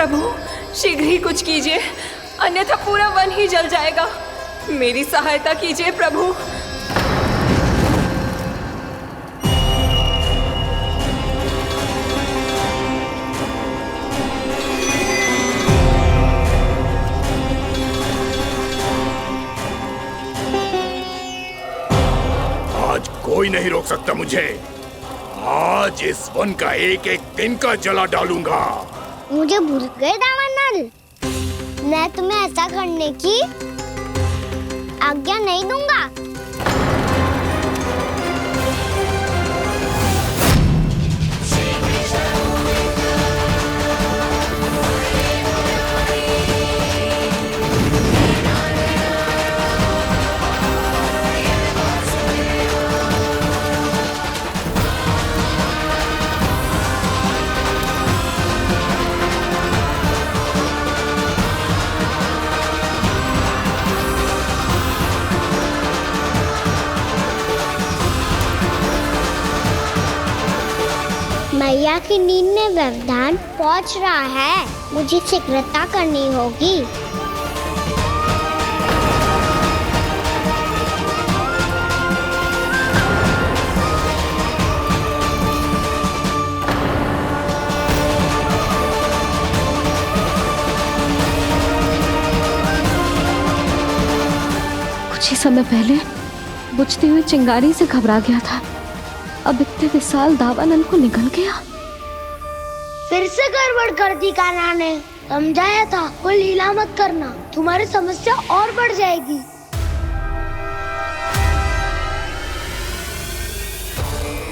प्रभु शीघ्र ही कुछ कीजिए, अन्यथा पूरा वन ही जल जाएगा। मेरी सहायता कीजिए प्रभु। आज कोई नहीं रोक सकता मुझे। आज इस वन का एक एक दिन का जला डालूंगा। मुझे भूल गए दावानल, मैं तुम्हें ऐसा करने की आज्ञा नहीं दूंगा। मैया की नींद में व्यवधान पहुंच रहा है, मुझे शीघ्रता करनी होगी। कुछ ही समय पहले बुझती हुई चिंगारी से घबरा गया था, अब इतने विशाल दावानल को निगल गया। फिर से गड़बड़ कर दी कान्हा ने। समझाया था कोई लीला मत करना, तुम्हारी समस्या और बढ़ जाएगी।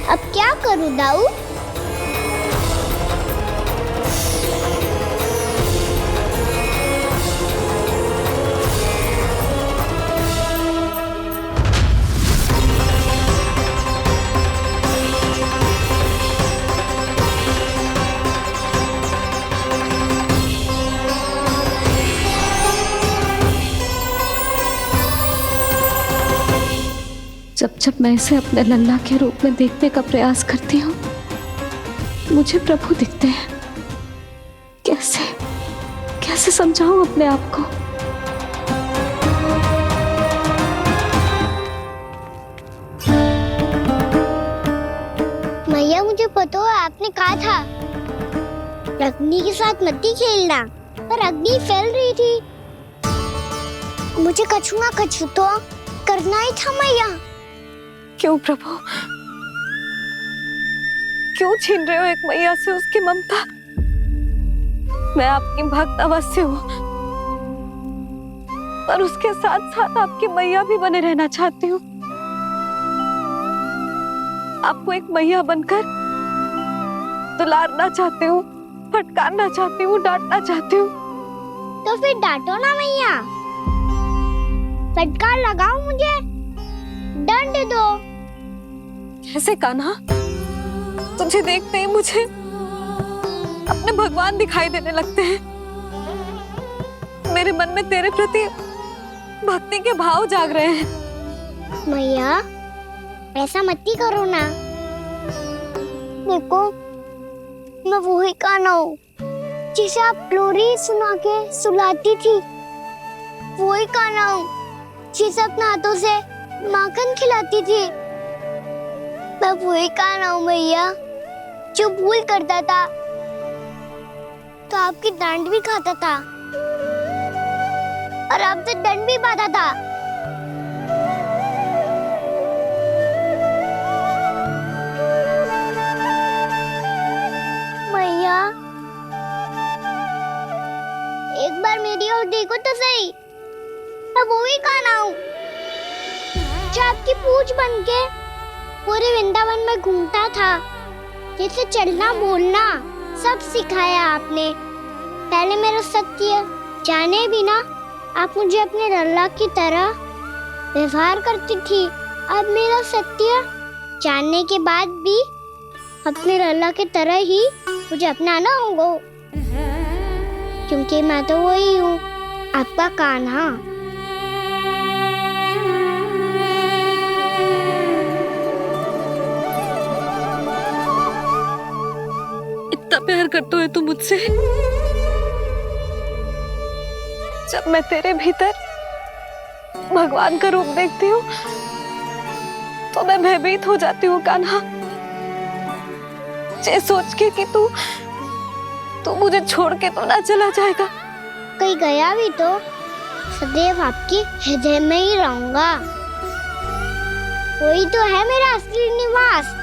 अब क्या करूं दाऊ? जब जब मैं इसे अपने लल्ला के रूप में देखने का प्रयास करती हूँ, मुझे प्रभु दिखते हैं। कैसे कैसे समझाऊं अपने आप को? मैया मुझे पता है आपने कहा था अग्नि के साथ मत ही खेलना, पर अग्नि फैल रही थी। मुझे कछु ना कछु तो करना ही था मैया। क्यों प्रभु, क्यों छीन रहे हो एक मैया से उसकी ममता? मैं आपकी भक्त अवश्य हूँ, पर उसके साथ साथ आपकी मैया भी बने रहना चाहती हूँ। आपको एक मैया बनकर दुलारना चाहती हूँ, फटकारना चाहती हूँ, डांटना चाहती हूँ। तो फिर डांटो ना मैया, फटकार लगाओ, मुझे दंड दो। कैसे कान्हा? तुझे देखते ही मुझे अपने भगवान दिखाई देने लगते हैं। मेरे मन में तेरे प्रति भक्ति के भाव जाग रहे हैं। मैया ऐसा मत ही करो ना। देखो मैं वही कान्हा हूँ जिसे आप लोरी सुना के सुलाती थी। वही कान्हा हूँ जिसे अपने हाथों से माखन खिलाती थी। मैं वही कान्हा हूँ मैया जो भूल करता था तो आपकी डांट भी खाता था और आपसे दंड भी पाता था। मैया एक बार मेरी ओर देखो तो सही, मैं वही कान्हा हूँ जो आपकी पूंछ बनके पूरे वृंदावन में घूमता था। जैसे चलना बोलना सब सिखाया आपने। पहले मेरा सत्य जाने बिना आप मुझे अपने लल्ला की तरह व्यवहार करती थी। अब मेरा सत्य जानने के बाद भी अपने लल्ला की तरह ही मुझे अपनाना होगा, क्योंकि मैं तो वही हूँ, आपका कान्हा। इतना प्यार करते हो तुम मुझसे, जब मैं तेरे भीतर भगवान का रूप देखती हूँ तो मैं भयभीत हो जाती हूँ कान्हा, ये सोच के कि तू मुझे छोड़ के तो ना चला जाएगा। कहीं गया भी तो सदैव आपके हृदय में ही रहूंगा। वही तो है मेरा असली निवास।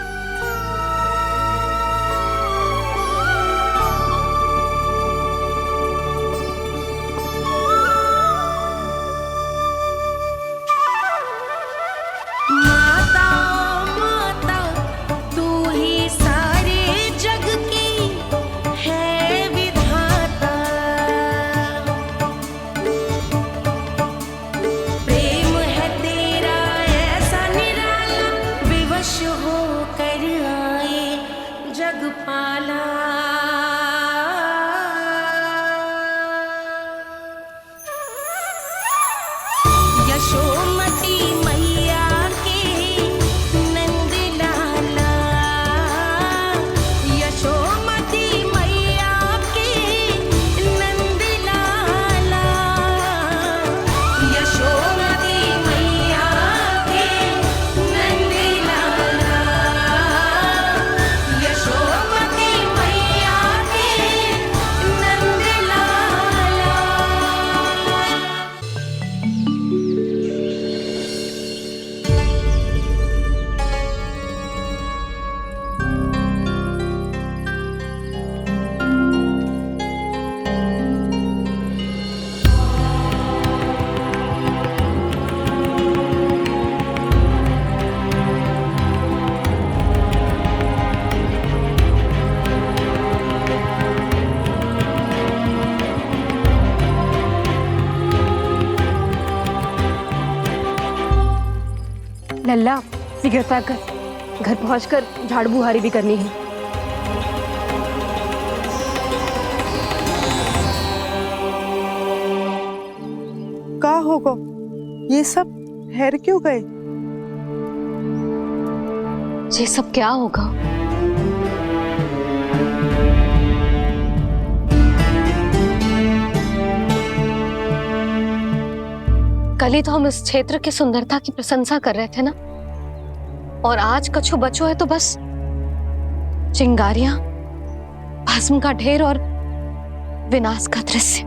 लल्ला शीघ्रता कर, घर पहुंचकर झाड़ू बुहारी भी करनी है। का होगा? ये सब ठहर क्यों गए? ये सब क्या होगा? कल ही तो हम इस क्षेत्र की सुंदरता की प्रशंसा कर रहे थे ना, और आज कछु बचो है तो बस चिंगारियां, भस्म का ढेर और विनाश का दृश्य।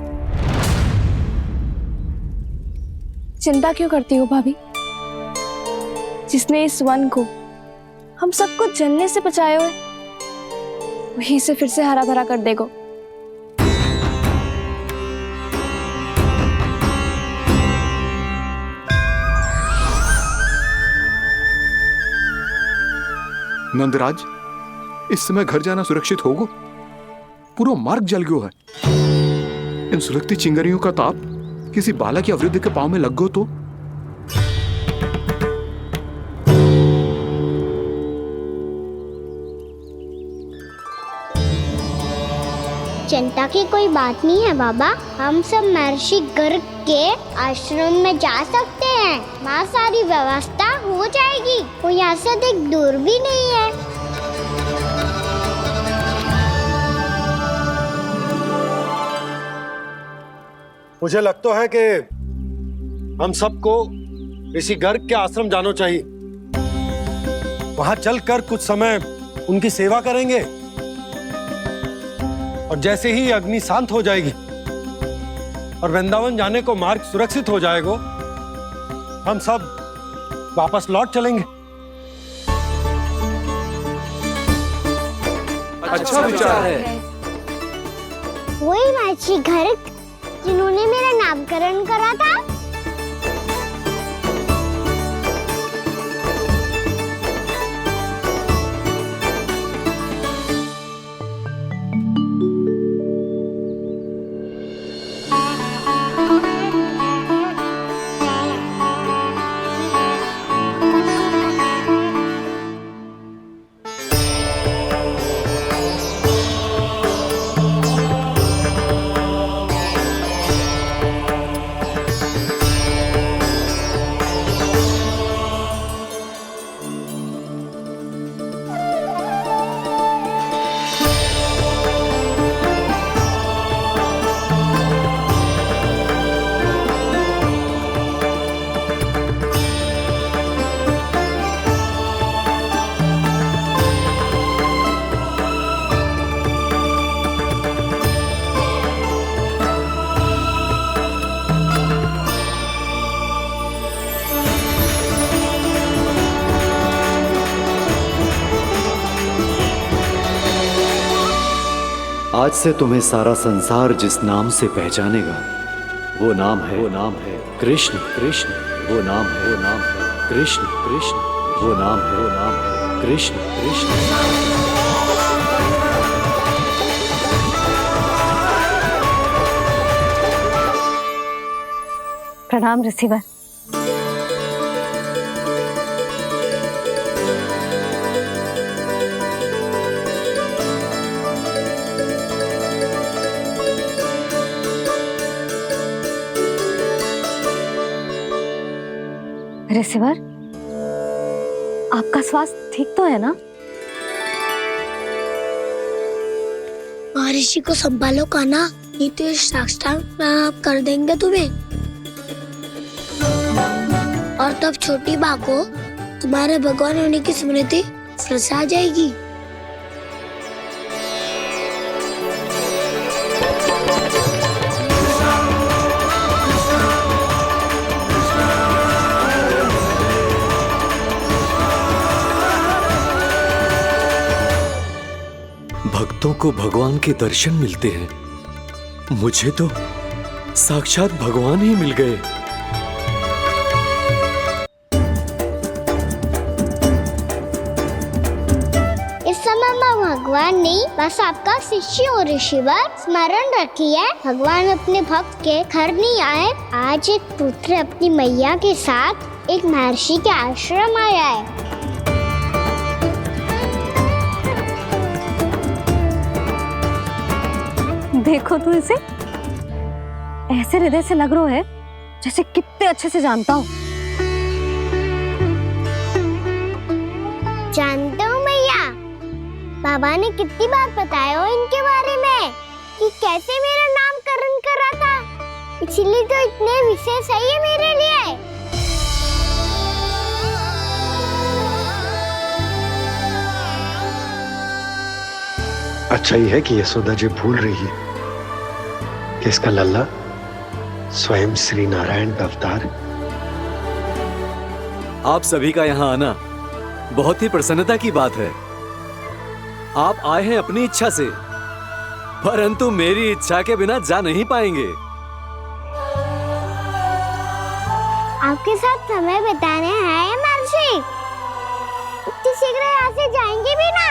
चिंता क्यों करती हो भाभी? जिसने इस वन को हम सबको जलने से बचाए हुए, वही इसे फिर से हरा भरा कर देगा। नंदराज, इस समय घर जाना सुरक्षित होगा? पूरा मार्ग जल गयो है। इन सुलगती चिंगारियों का ताप किसी बालक या वृद्ध के पांव में लग गयो तो? चिंता की कोई बात नहीं है बाबा, हम सब महर्षि गर्ग के आश्रम में जा सकते हैं। वहाँ सारी व्यवस्था हो जाएगी, वो यहाँ से अधिक दूर भी नहीं है। मुझे लगता है कि हम सबको ऋषि गर्ग के आश्रम जाना चाहिए। वहां चलकर कुछ समय उनकी सेवा करेंगे, और जैसे ही अग्नि शांत हो जाएगी और वृंदावन जाने को मार्ग सुरक्षित हो जाएगा, हम सब वापस लौट चलेंगे। अच्छा विचार है। वही महर्षि गर्ग जिन्होंने मेरा नामकरण करा था। आज से तुम्हें सारा संसार जिस नाम से पहचानेगा वो नाम है कृष्ण। कृष्ण वो नाम है कृष्ण। कृष्ण वो नाम है कृष्ण। कृष्ण। प्रणाम रिसीवर। रिसीवर, आपका स्वास्थ्य ठीक तो है ना? महर्षि को संभालो कान्हा, नहीं तो ये साष्टांग प्रणाम कर देंगे तुम्हें। और तब छोटी बा को तुम्हारे भगवान होने की स्मृति फिर से आ जाएगी। भक्तों को भगवान के दर्शन मिलते हैं, मुझे तो साक्षात भगवान ही मिल गए। इस समय मैं भगवान नहीं, बस आपका शिष्य हूँ ऋषिवर। स्मरण रखिए, भगवान अपने भक्त के घर नहीं आए। आज एक पुत्र अपनी मैया के साथ एक महर्षि के आश्रम आया है। देखो तू इसे, ऐसे हृदय से लग रहा है जैसे कितने अच्छे से जानता हूँ। जानते हो मैया, बाबा ने कितनी बार बताया हो इनके बारे में कि कैसे मेरा नामकरण करा था, इसीलिए तो इतने विशेष है ये मेरे लिए। अच्छा ही है कि यशोदा जी भूल रही है कि इसका लल्ला स्वयं श्री नारायण का अवतार है। आप सभी का यहाँ आना बहुत ही प्रसन्नता की बात है। आप आए हैं अपनी इच्छा से, परंतु मेरी इच्छा के बिना जा नहीं पाएंगे। आपके साथ समय बिताने हैं महर्षि, इतनी शीघ्र यहाँ से जाएंगे भी ना?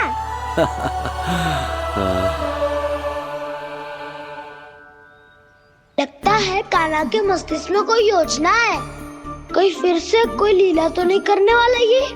लगता है कान्हा के मस्तिष्क में कोई योजना है। कोई फिर से कोई लीला तो नहीं करने वाला ये?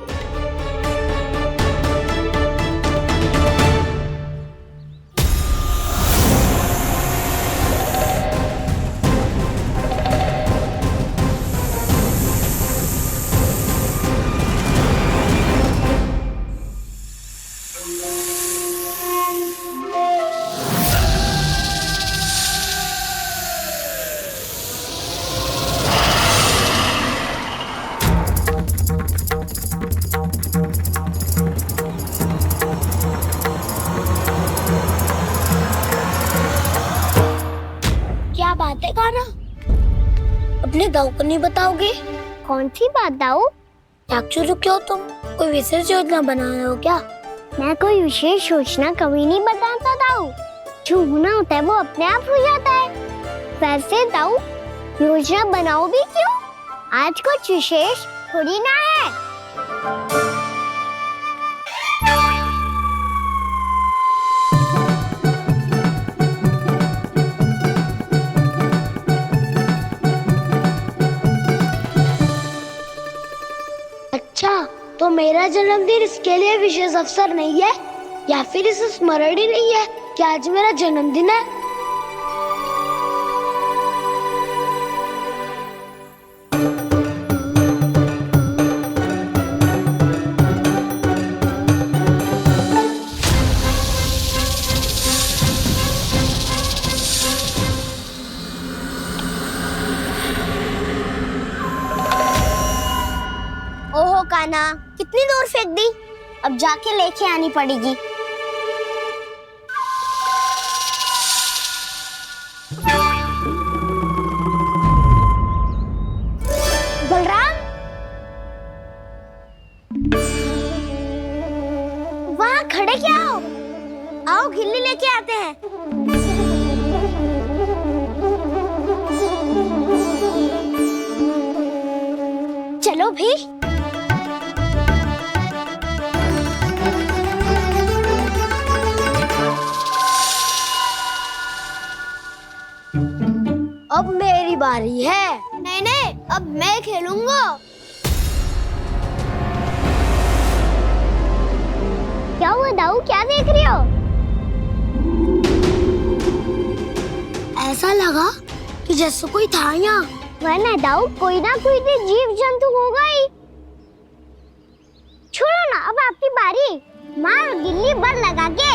क्या बात है कान्हा? अपने दाऊ को नहीं बताओगे? कौन सी बात दाऊ? चाकचूरू क्यों तुम? कोई विशेष योजना बना रहे हो क्या? मैं कोई विशेष योजना कभी नहीं बताता दाऊ। जो होना होता है वो अपने आप हो जाता है। वैसे दाऊ, योजना बनाओ भी क्यों? आज कुछ विशेष थोड़ी ना है। तो मेरा जन्मदिन इसके लिए विशेष अवसर नहीं है, या फिर इसे स्मरण ही नहीं है कि आज मेरा जन्मदिन है? ओहो कान्हा, कितनी दूर फेंक दी, अब जाके लेके आनी पड़ेगी। बलराम, वहाँ खड़े क्या हो? आओ खिल्ली लेके आते हैं। अब मेरी बारी है। नहीं नहीं, अब मैं खेलूंगा। क्या हुआ दाऊ, क्या देख रही हो? ऐसा लगा कि जैसे कोई था यहाँ। वरना दाऊ कोई ना कोई तो जीव जंतु होगा ही। छोड़ो ना, अब आपकी बारी। मार गिल्ली बर लगा के।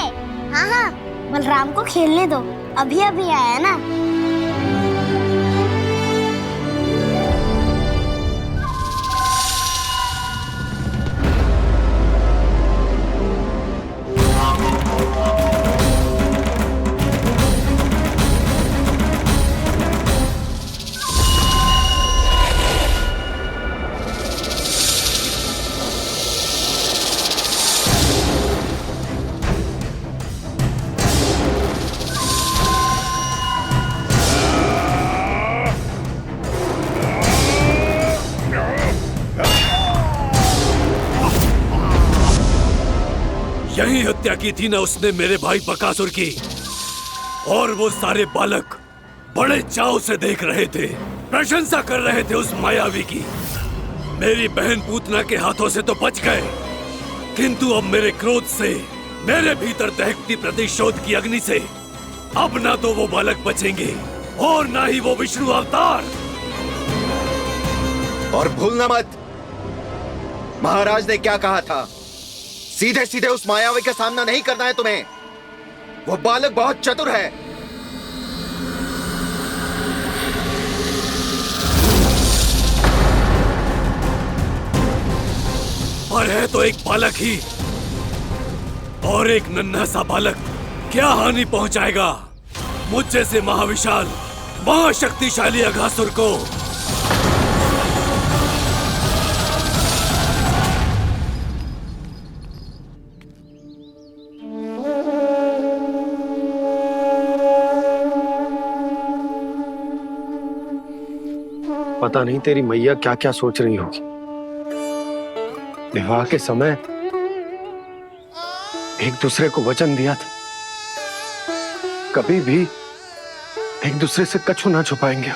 हाँ हाँ, बलराम को खेलने दो, अभी अभी आया ना। यही हत्या की थी ना उसने मेरे भाई बकासुर की। और वो सारे बालक बड़े चाव से देख रहे थे, प्रशंसा कर रहे थे उस मायावी की। मेरी बहन पूतना के हाथों से तो बच गए, किंतु अब मेरे क्रोध से, मेरे भीतर दहकती प्रतिशोध की अग्नि से अब ना तो वो बालक बचेंगे और ना ही वो विष्णु अवतार। और भूलना मत, महाराज ने क्या कहा था, सीधे सीधे उस मायावी का सामना नहीं करना है तुम्हें। वो बालक बहुत चतुर है। पर है तो एक बालक ही, और एक नन्हा सा बालक क्या हानि पहुंचाएगा मुझ जैसे महाविशाल महाशक्तिशाली अघासुर को। पता नहीं तेरी मैया क्या क्या सोच रही होगी। विवाह के समय एक दूसरे को वचन दिया था, कभी भी एक दूसरे से कछु ना छुपाएंगे।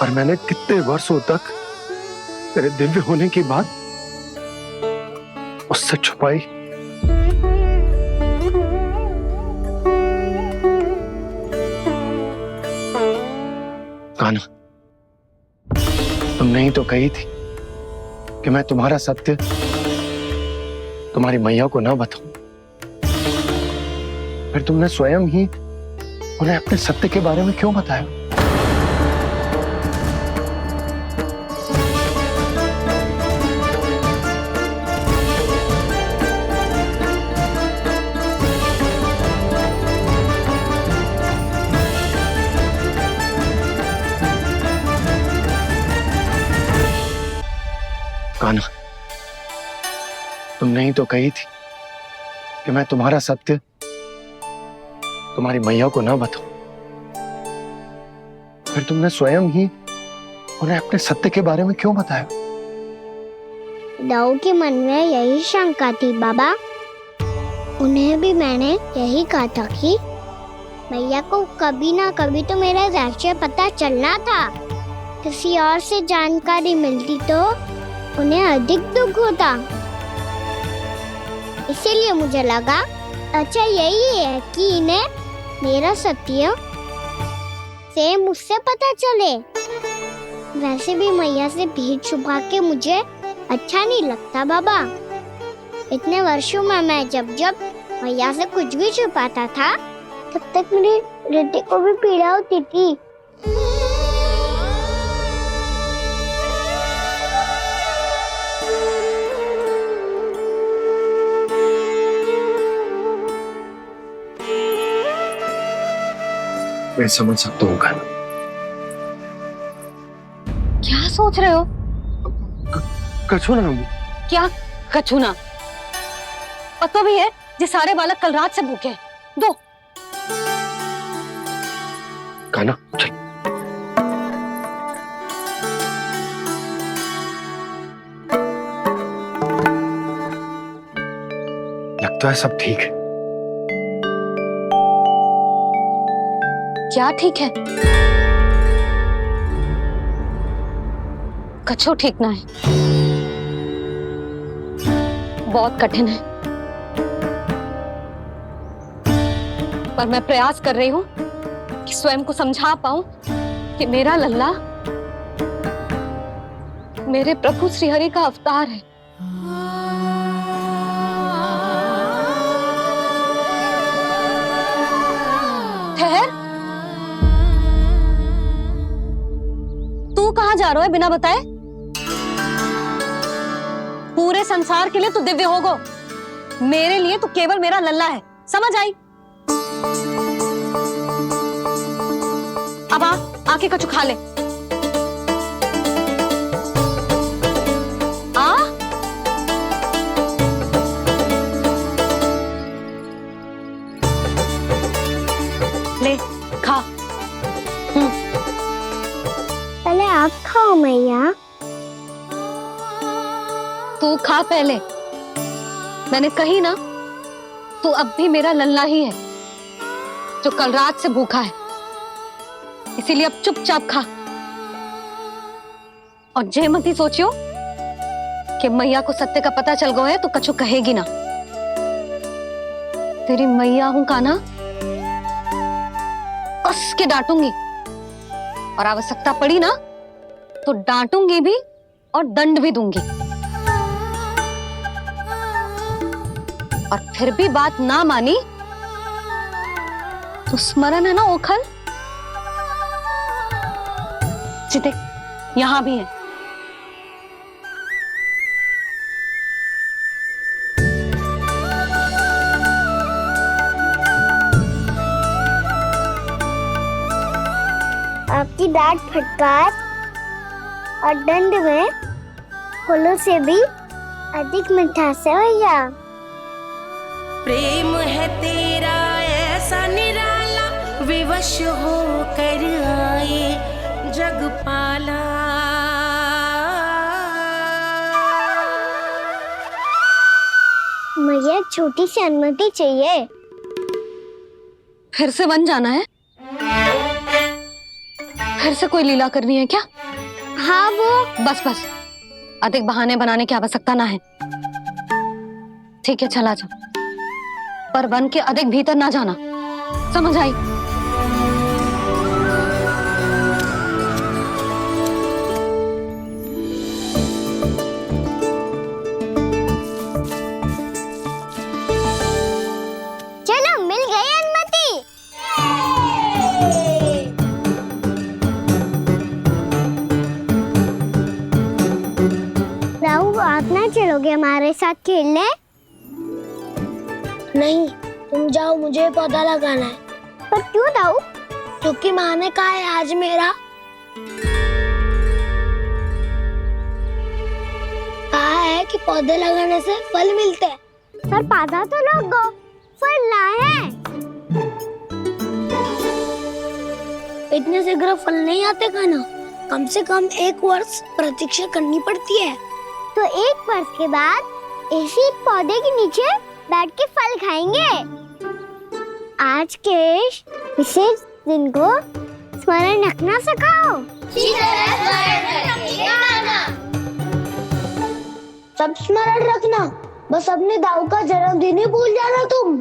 और मैंने कितने वर्षों तक तेरे दिव्य होने की बात उससे छुपाई। कान्हा, तुमने ही तो कही थी कि मैं तुम्हारा सत्य तुम्हारी मैया को ना बताऊं। फिर तुमने स्वयं ही उन्हें अपने सत्य के बारे में क्यों बताया? कान्हा, तुमने ही तो कही थी कि मैं तुम्हारा सत्य तुम्हारी मैया को ना बताऊं। फिर तुमने स्वयं ही उन्हें अपने सत्य के बारे में क्यों बताया? दाऊ के मन में यही शंका थी बाबा। उन्हें भी मैंने यही कहा था कि मैया को कभी ना कभी तो मेरा रहस्य पता चलना था। किसी और से जानकारी मिलती तो उन्हें अधिक दुख होता। इसीलिए मुझे लगा अच्छा यही है कि इन्हें मेरा सत्य से मुझसे पता चले। वैसे भी मैया से भेद छुपा के मुझे अच्छा नहीं लगता बाबा। इतने वर्षों में मैं जब जब मैया से कुछ भी छुपाता था तब तक मेरी हृदय को भी पीड़ा होती थी। मैं समझ सकता हूँ कान्हा। क्या सोच रहे हो? कछु ना। क्या कछु ना? पता भी है ये सारे बालक कल रात से भूखे हैं। दो। कान्हा चल। लगता है सब ठीक है। क्या ठीक है? कछु ठीक ना है, बहुत कठिन है, पर मैं प्रयास कर रही हूं कि स्वयं को समझा पाऊं कि मेरा लल्ला मेरे प्रभु श्रीहरि का अवतार है। ठहर, तू कहां जा रहा है बिना बताए? पूरे संसार के लिए तू दिव्य होगो, मेरे लिए तू केवल मेरा लल्ला है, समझ आई? अब आके कछु खा ले। आ ले खा। पहले आप खाओ मैया। तू खा पहले, मैंने कही ना, तू अब भी मेरा लल्ला ही है जो कल रात से भूखा है, इसीलिए अब चुपचाप खा। और जे मत ही सोचियो कि मैया को सत्य का पता चल गया है तो कछु कहेगी ना। तेरी मैया हूं कान्हा, कस के डांटूंगी, और आवश्यकता पड़ी ना तो डांटूंगी भी और दंड भी दूंगी। और फिर भी बात ना मानी तो स्मरण है ना ओखल, देख यहां भी है। आपकी डांट फटकार और दंड में फूलों से भी अधिक मिठास है भैया। प्रेम है तेरा ऐसा निराला, विवश हो कर आए जग पाला। मुझे छोटी सी अनुमति चाहिए। फिर से वन जाना है? फिर से कोई लीला करनी है क्या? हाँ वो। बस बस, अधिक बहाने बनाने की आवश्यकता ना है। ठीक है चला जा, पर वन के अधिक भीतर ना जाना, समझ आई? चलो मिल गई अनुमति। राहु आप ना चलोगे हमारे साथ खेलने? नहीं, तुम जाओ, मुझे पौधा लगाना है। पर क्यों राहु? क्योंकि माँ ने कहा है आज मेरा कहा है कि पौधे लगाने से फल मिलते हैं। पर पौधा तो लगो, फल ना है। इतने शीघ्र फल नहीं आते खाना, कम से कम 1 वर्ष प्रतीक्षा करनी पड़ती है। तो 1 वर्ष के बाद इसी पौधे के नीचे बैठ के फल खाएंगे। आज के विशेष दिन को स्मरण रखना सिखाओ। सब स्मरण रखना, बस अपने दाऊ का जन्मदिन ही भूल जाना तुम।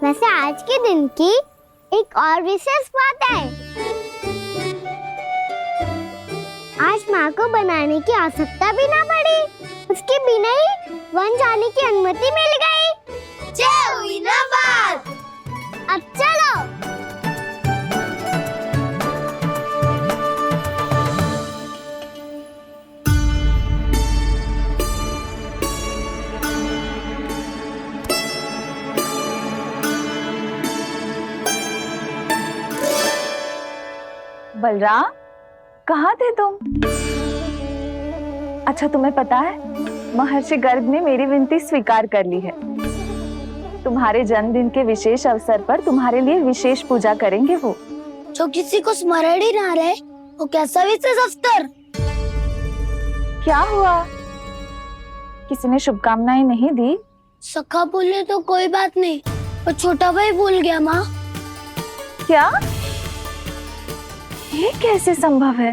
वैसे आज के दिन की एक और विशेष बात है। आज माँ को बनाने की आवश्यकता भी ना पड़ी, उसके बिना ही वन जाने की अनुमति मिल गई। जय हुई ना बात। अब चलो। बलराम, कहाँ थे तुम? अच्छा तुम्हें पता है, महर्षि गर्ग ने मेरी विनती स्वीकार कर ली है। तुम्हारे जन्मदिन के विशेष अवसर पर तुम्हारे लिए विशेष पूजा करेंगे वो। जो किसी को स्मरण ही ना रहे, वो कैसा विशेष अवसर? क्या हुआ? किसी ने शुभकामनाएं नहीं दी? सखा बोले तो कोई बात नहीं, पर छोटा भाई भूल गया माँ। क्या? ये कैसे संभव है?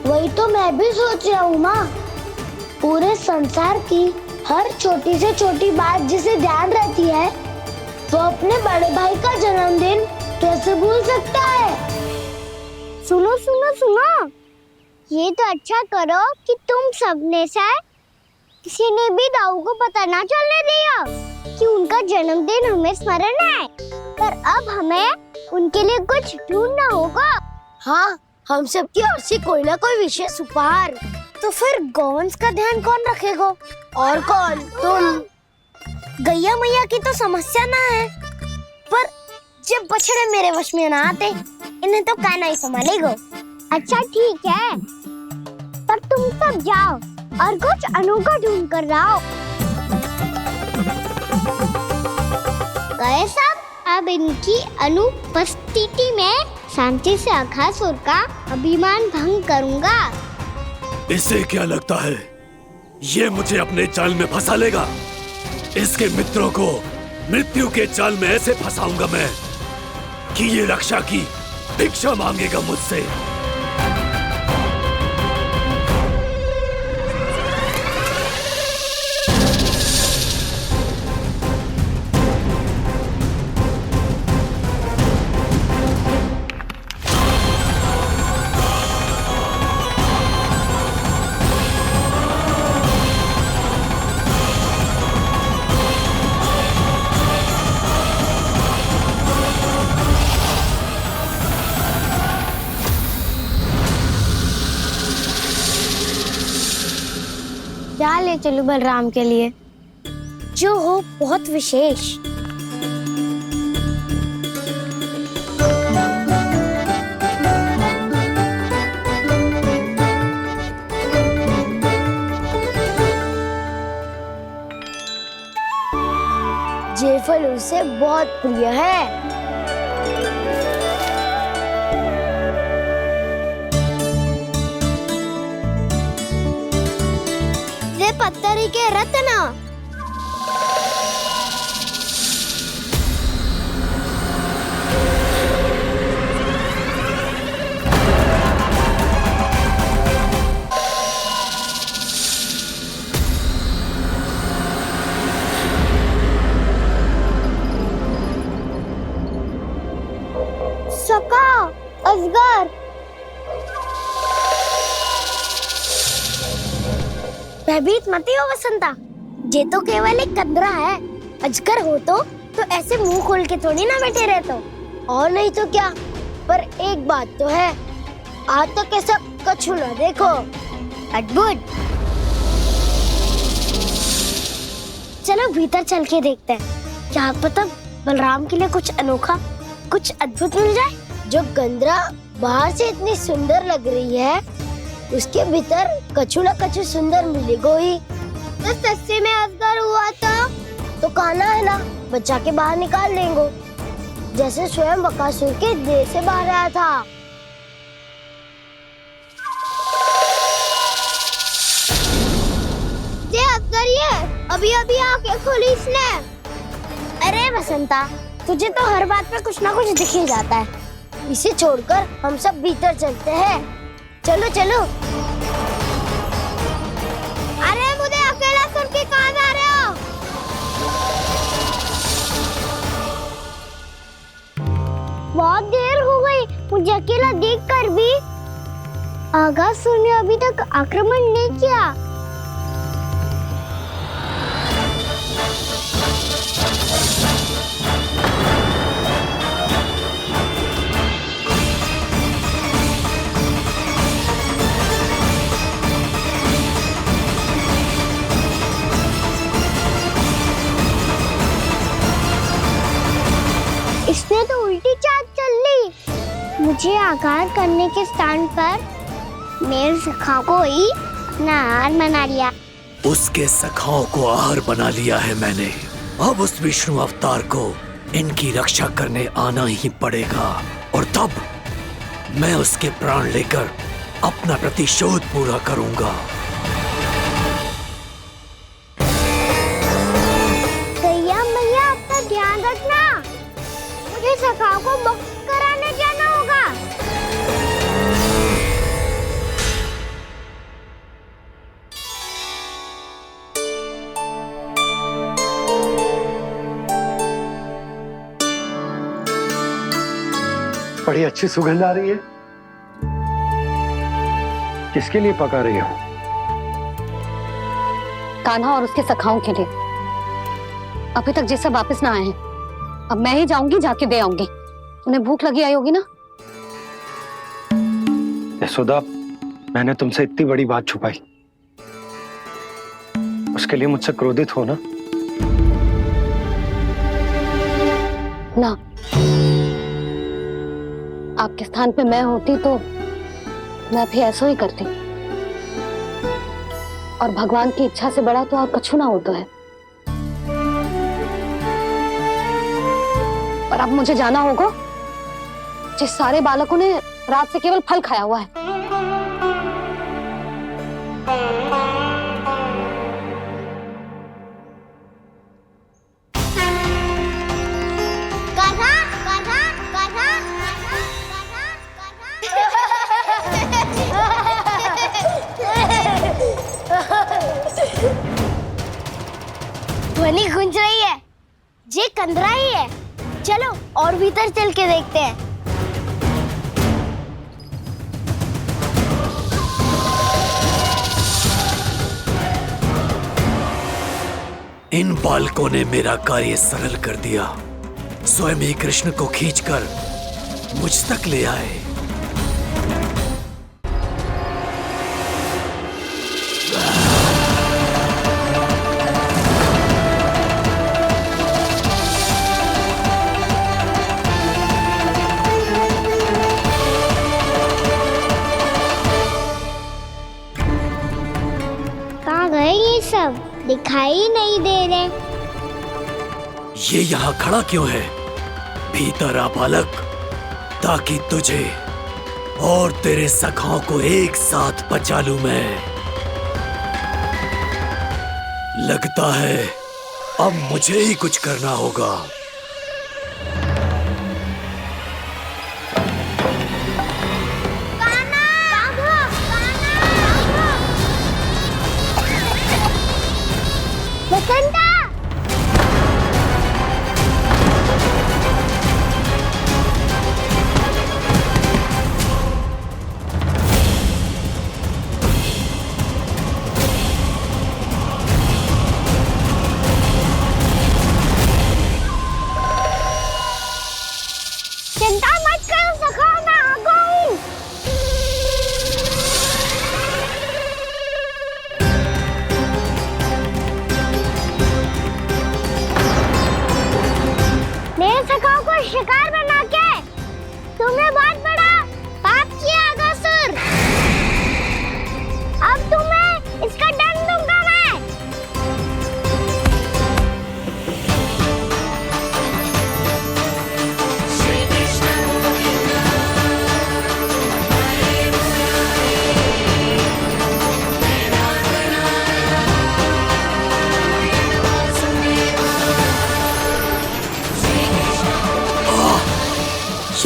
वही तो मैं भी सोच रहा हूँ माँ। पूरे संसार की हर छोटी से छोटी बात जिसे ध्यान रहती है, वो अपने बड़े भाई का जन्मदिन कैसे भूल सकता है? सुनो सुनो सुनो, ये तो अच्छा करो कि तुम सबने से किसी ने भी दाऊ को पता ना चलने दिया कि उनका जन्मदिन हमें स्मरण है। पर अब हमें उनके लिए कुछ ढूंढना होगा। हाँ, हम सबकी ओर से कोई ना कोई विशेष उपहार। तो फिर गॉन्स का ध्यान कौन रखेगा? और कौन? तुम। गैया मैया की तो समस्या ना है, पर जब बछड़े मेरे वश में ना आते, इन्हें तो कान्हा ही संभालेगा। अच्छा ठीक है, पर तुम सब जाओ और कुछ अनोखा ढूंढ कर लाओ। गए सब? अब इनकी अनुपस्थिति में शांति से अघासुर का अभिमान भंग करूंगा। इसे क्या लगता है ये मुझे अपने जाल में फंसा लेगा? इसके मित्रों को मृत्यु के जाल में ऐसे फंसाऊंगा मैं कि ये रक्षा की भिक्षा मांगेगा मुझसे। क्या ले चलूं बलराम के लिए जो हो बहुत विशेष? ये फल उसे बहुत प्रिय है। पत्थरी के रत्न। सका, अजगर। भयभीत मत हो वसंता, ये तो केवल एक कंदरा है। अजगर हो तो ऐसे मुंह खोल के थोड़ी ना बैठे रहते हो। और नहीं तो क्या, पर एक बात तो है, आज तक ऐसा कछु ना देखो। अद्भुत। चलो भीतर चल के देखते हैं, क्या पता बलराम के लिए कुछ अनोखा, कुछ अद्भुत मिल जाए। जो गंदरा बाहर से इतनी सुंदर लग रही है, उसके भीतर कछु न कछु सुंदर मिलेगा ही। तो सस्ते में अजगर हुआ तो कान्हा है ना, बच्चा के बाहर निकाल देंगे, जैसे स्वयं बकासुर के देह से बाहर आया था। ये अजगर ये अभी अभी आंखें खोली इसने। अरे वसंता, तुझे तो हर बात पे कुछ ना कुछ दिख ही जाता है। इसे छोड़कर हम सब भीतर चलते हैं। चलो चलो। अरे मुझे अकेला सुन के कहाँ जा रहे हो? बहुत देर हो गई, मुझे अकेला देखकर भी। अघासुर ने अभी तक आक्रमण नहीं किया। इसने तो उल्टी चाल चल ली। मुझे आघात करने के स्थान पर मेरे सखा को ही अपना आहार बना लिया। उसके सखाओं को आहार बना लिया है मैंने। अब उस विष्णु अवतार को इनकी रक्षा करने आना ही पड़ेगा, और तब मैं उसके प्राण लेकर अपना प्रतिशोध पूरा करूंगा। गैया मैया, अपना ध्यान रखना। मुझे सखा को मुक्त कराने जाना होगा। बड़ी अच्छी सुगंध आ रही है। किसके लिए पका रही हो? कान्हा और उसके सखाओं के लिए। अभी तक जैसे वापस ना आए हैं, अब मैं ही जाऊंगी, जाके दे आऊंगी। उन्हें भूख लगी आई होगी ना। यशोदा, मैंने तुमसे इतनी बड़ी बात छुपाई, उसके लिए मुझसे क्रोधित हो ना? ना, आपके स्थान पे मैं होती तो मैं भी ऐसा ही करती। और भगवान की इच्छा से बड़ा तो और कछु ना होता है। पर अब मुझे जाना होगा। जिस सारे बालकों ने रात से केवल फल खाया हुआ है। कान्हा, कान्हा, कान्हा, ध्वनि गूंज रही है। ये कंदरा ही है। चलो और भीतर चल के देखते हैं। इन बालकों ने मेरा कार्य सरल कर दिया। स्वयं ही कृष्ण को खींचकर मुझ तक ले आए। कहाँ गए ये सब? दिखाई नहीं दे रहे। ये यहाँ खड़ा क्यों है? भीतर आ बालक, ताकि तुझे और तेरे सखाओं को एक साथ बचा लूं मैं। लगता है अब मुझे ही कुछ करना होगा। बसंता! चिंता मत करो सखा, मैं आ गई। मेरे सखाओं को शिकार बना के तुमने बहुत बड़ा पाप किया अगासुर। अब तुम्हें इसका दंड दूंगा मैं।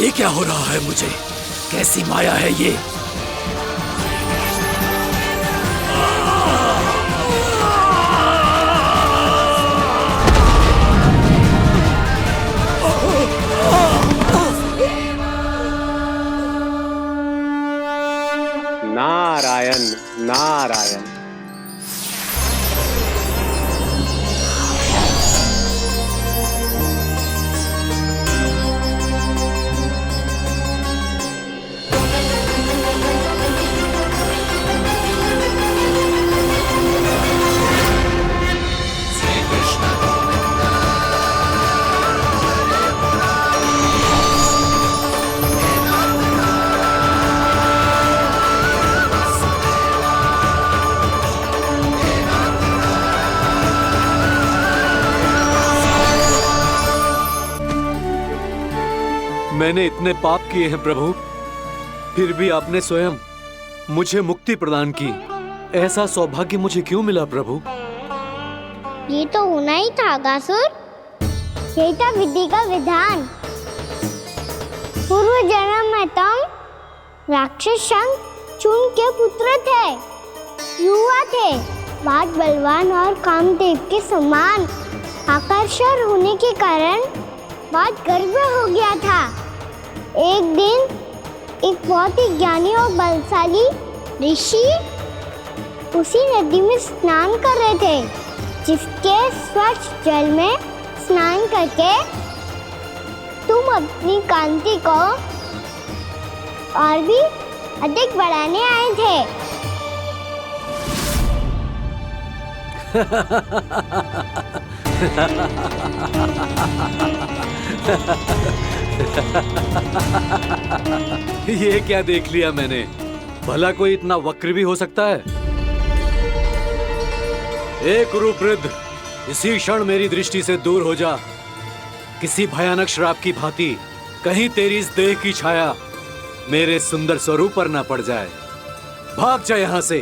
ये क्या हो रहा है मुझे? कैसी माया है ये? नारायण नारायण। मैंने इतने पाप किए हैं प्रभु, फिर भी आपने स्वयं मुझे मुक्ति प्रदान की। ऐसा सौभाग्य मुझे क्यों मिला प्रभु? ये तो होना ही था अगासुर। यही था विधि का विधान। पूर्व जन्म में तुम राक्षस शंखचूड़ के पुत्र थे। युवा थे, बहुत बलवान और कामदेव के समान। आकर्षण होने के कारण बहुत गर्व हो गया था। एक दिन एक बहुत ही ज्ञानी और बलशाली ऋषि उसी नदी में स्नान कर रहे थे, जिसके स्वच्छ जल में स्नान करके तुम अपनी कांति को और भी अधिक बढ़ाने आए थे। ये क्या देख लिया मैंने? भला कोई इतना वक्र भी हो सकता है? एक रूपवृद्ध, इसी क्षण मेरी दृष्टि से दूर हो जा। किसी भयानक श्राप की भांति कहीं तेरी इस देह की छाया मेरे सुंदर स्वरूप पर ना पड़ जाए। भाग जा यहां से।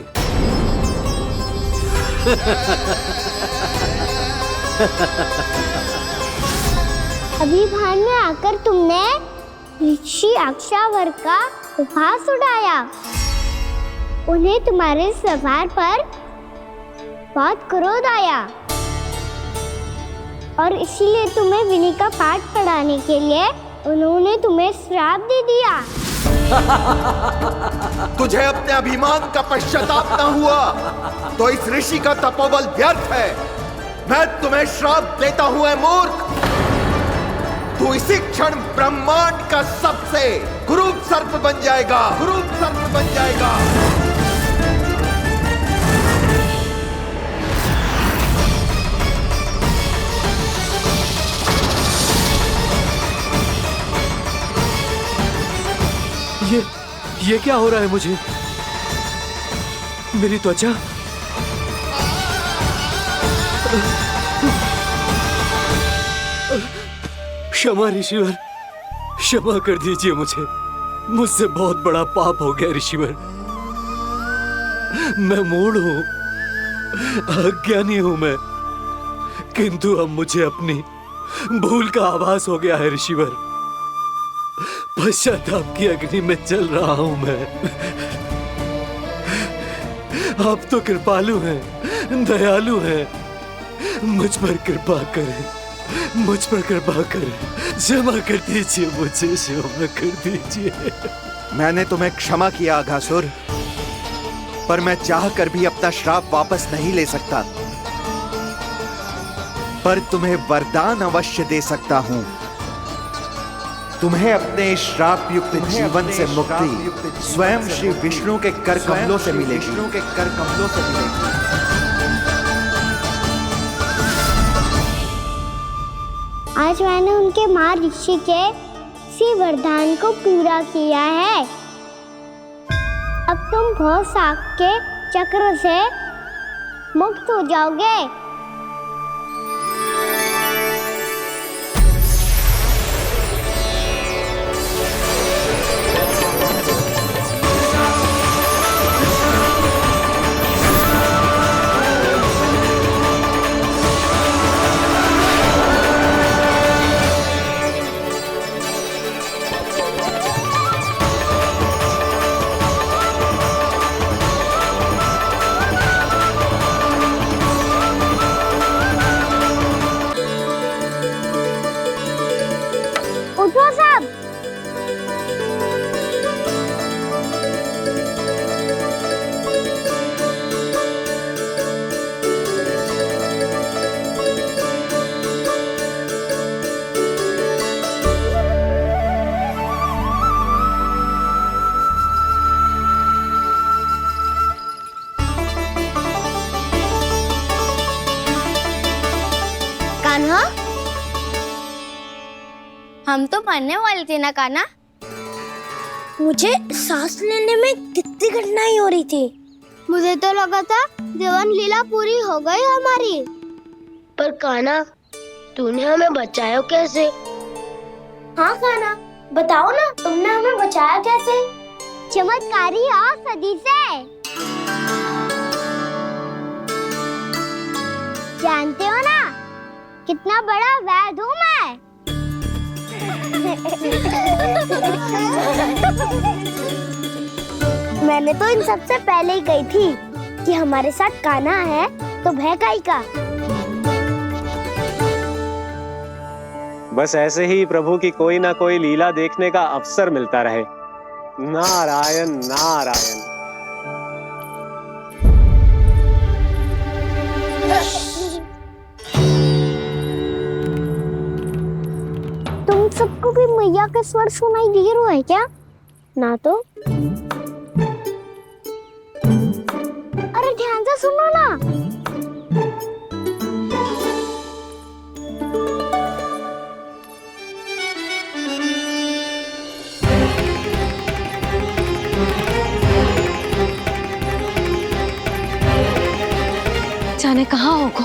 अभी भान में आकर तुमने ऋषि अक्षावर का उपहास उड़ाया। उन्हें तुम्हारे व्यवहार पर बहुत क्रोध आया और इसीलिए तुम्हें विनय का पाठ पढ़ाने के लिए उन्होंने तुम्हें श्राप दे दिया। तुझे अपने अभिमान का पश्चाताप न हुआ तो इस ऋषि का तपोबल व्यर्थ है। मैं तुम्हें श्राप देता हूं ऐ मूर्ख। तू इसी क्षण ब्रह्मांड का सबसे कुरूप सर्प बन जाएगा, कुरूप सर्प बन जाएगा। ये क्या हो रहा है मुझे? मेरी त्वचा क्षमा ऋषिवर, क्षमा कर दीजिए मुझे। मुझसे बहुत बड़ा पाप हो गया ऋषिवर। मैं मूढ़ हूं, अज्ञानी हूं मैं, किंतु अब मुझे अपनी भूल का आभास हो गया है ऋषिवर। पश्चाताप की अग्नि में जल रहा हूं मैं। आप तो कृपालु हैं, दयालु हैं, मुझ पर कृपा करें, मुझ पर कृपा करें। क्षमा कर दीजिए मुझे, क्षमा कर दीजिए। मैंने तुम्हें क्षमा किया अघासुर, पर मैं चाहकर भी अपना श्राप वापस नहीं ले सकता। पर तुम्हें वरदान अवश्य दे सकता हूं। तुम्हें अपने श्राप युक्त जीवन से मुक्ति स्वयं श्री विष्णु के कर कमलों से मिलेगी, विष्णु के कर कमलों से मिलेगी। आज मैंने उनके मां ऋषि के इसी वरदान को पूरा किया है। अब तुम भव साग के चक्र से मुक्त हो जाओगे। उठो सब। कान्हा, हम तो मरने वाले थे ना कान्हा? मुझे सांस लेने में कितनी कठिनाई हो रही थी। मुझे तो लगा था जीवन लीला पूरी हो गई हमारी। पर कान्हा, तूने हमें बचाया कैसे? हाँ कान्हा, बताओ ना, तुमने हमें बचाया कैसे? चमत्कारी औषधि से। जानते हो ना कितना बड़ा वैद्य हूँ मैं। मैंने तो इन सबसे पहले ही कही थी कि हमारे साथ कान्हा है तो भय काई का। बस ऐसे ही प्रभु की कोई ना कोई लीला देखने का अवसर मिलता रहे। नारायण नारायण। तुम सबको भी मैया का स्वर सुनाई दे रहा है क्या? ना तो। अरे ध्यान से सुनो ना। जाने कहाँ होगो?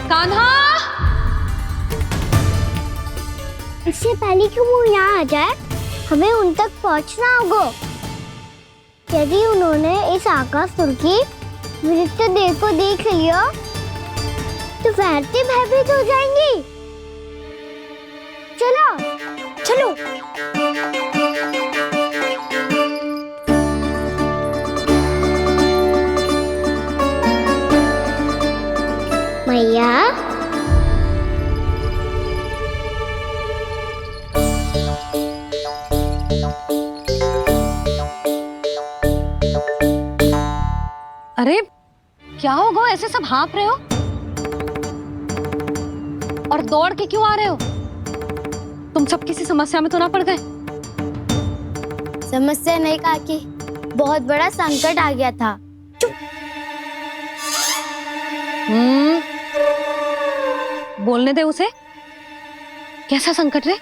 कान्हा! इससे पहले कि वो यहाँ आ जाए, हमें उन तक पहुँचना होगा। यदि उन्होंने इस आकासुर की नृत्य देह को देख लिया, तो वैसे भयभीत हो जाएंगी। चलो, चलो। मैया, अरे क्या होगा? ऐसे सब हाँफ रहे हो और दौड़ के क्यों आ रहे हो? तुम सब किसी समस्या में तो ना पड़ गए? समस्या नहीं काकी, बहुत बड़ा संकट आ गया था। बोलने दे उसे। कैसा संकट रे?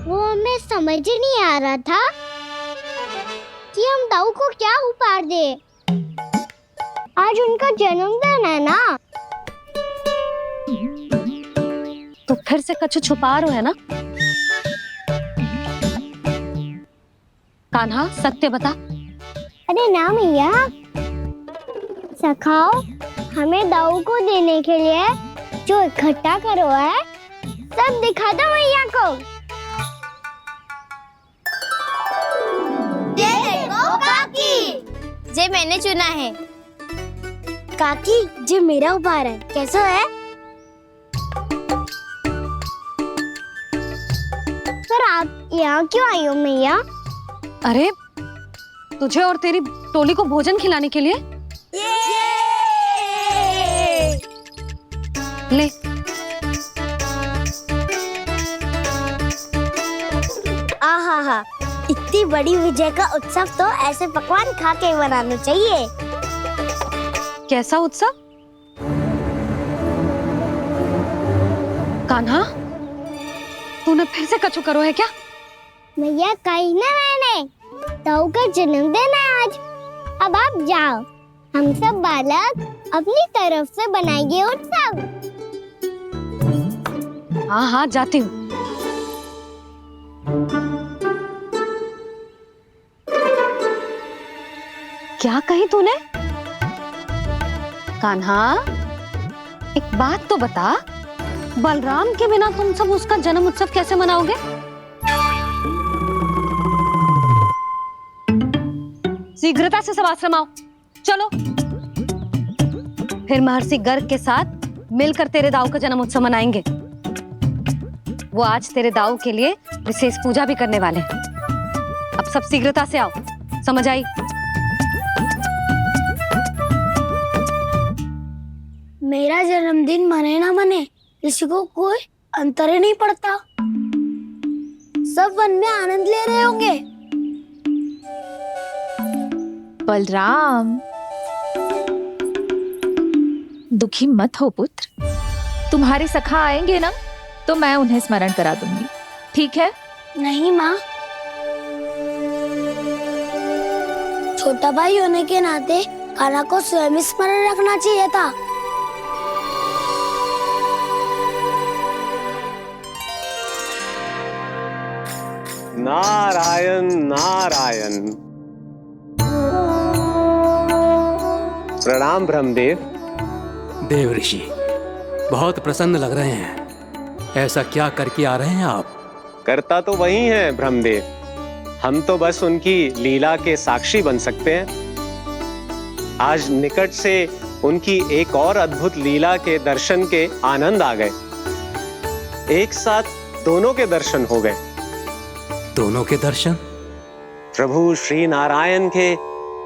वो हमें समझ ही नहीं आ रहा था कि हम दाऊ को क्या उपहार दे। आज उनका जन्मदिन है ना। तो फिर से कछु छुपा रहे हो है ना? कान्हा सत्य बता। अरे ना मैया, सखाओ हमें दाऊ को देने के लिए जो इकट्ठा करो है, सब दिखा दो मैया को। ये देखो काकी, जे मैंने चुना है। काकी, जो मेरा उपहार है, कैसा है? पर आप यहाँ क्यों आई हो मैया? अरे तुझे और तेरी टोली को भोजन खिलाने के लिए। ले। आहा, इतनी बड़ी विजय का उत्सव तो ऐसे पकवान खा के मनाना चाहिए। कैसा उत्सव? कान्हा, तूने फिर से कछु करो है क्या? मैया कही ना मैंने, दाऊ का जन्मदिन है आज। अब आप जाओ, हम सब बालक अपनी तरफ से बनाएंगे उत्सव। हाँ हाँ जाती हूँ। क्या कही तूने? कान्हा, एक बात तो बता, बलराम के बिना तुम सब उसका जन्म उत्सव कैसे मनाओगे? शीघ्रता से सब आश्रम आओ, चलो। फिर महर्षि गर्ग के साथ मिलकर तेरे दाऊ का जन्म उत्सव मनाएंगे। वो आज तेरे दाऊ के लिए विशेष पूजा भी करने वाले हैं। अब सब शीघ्रता से आओ, समझ आई? मेरा जन्मदिन मने ना मने, किसी को कोई अंतर ही नहीं पड़ता। सब वन में आनंद ले रहे होंगे। बलराम, दुखी मत हो पुत्र। तुम्हारे सखा आएंगे ना, तो मैं उन्हें स्मरण करा दूंगी, ठीक है? नहीं माँ, छोटा भाई होने के नाते कान्हा को स्वयं स्मरण रखना चाहिए था। नारायण नारायण। प्रणाम ब्रह्मदेव। देव ऋषि, बहुत प्रसन्न लग रहे हैं। ऐसा क्या करके आ रहे हैं आप? करता तो वही है ब्रह्मदेव, हम तो बस उनकी लीला के साक्षी बन सकते हैं। आज निकट से उनकी एक और अद्भुत लीला के दर्शन के आनंद आ गए। एक साथ दोनों के दर्शन हो गए। दोनों के दर्शन? प्रभु श्री नारायण के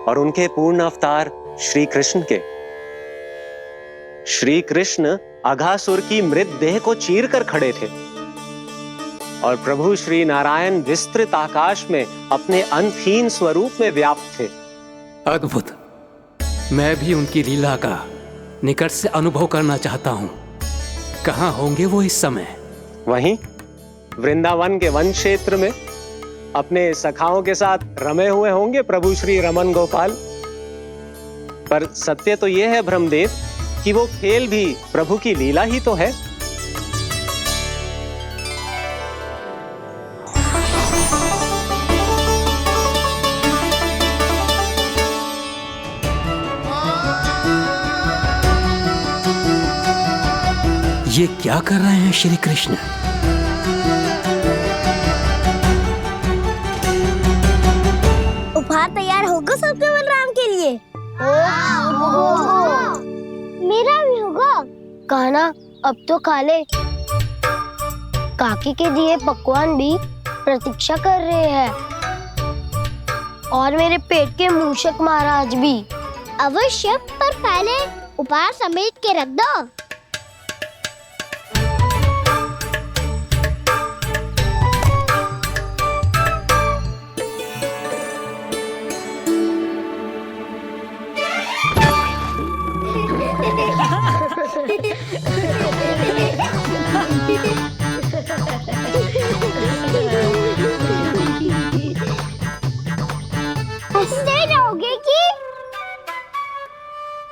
और उनके पूर्ण अवतार श्री कृष्ण के। श्री कृष्ण अघासुर की मृत देह को चीर कर खड़े थे और प्रभु श्री नारायण विस्तृत आकाश में अपने अंतहीन स्वरूप में व्याप्त थे। अद्भुत। मैं भी उनकी लीला का निकट से अनुभव करना चाहता हूं। कहां होंगे वो इस समय? वहीं वृंदावन के वन क्षेत्र में अपने सखाओं के साथ रमे हुए होंगे प्रभु श्री रमन गोपाल। पर सत्य तो यह है ब्रह्मदेव कि वो खेल भी प्रभु की लीला ही तो है। ये क्या कर रहे हैं श्री कृष्ण? उपहार तैयार होगा सबके बलराम के लिए? मेरा भी होगा। कहना अब तो खा ले। काकी के दिए पकवान भी प्रतीक्षा कर रहे हैं और मेरे पेट के मूषक महाराज भी। अवश्य, पर पहले उपहार समेट के रख दो। हंसते रहोगे कि?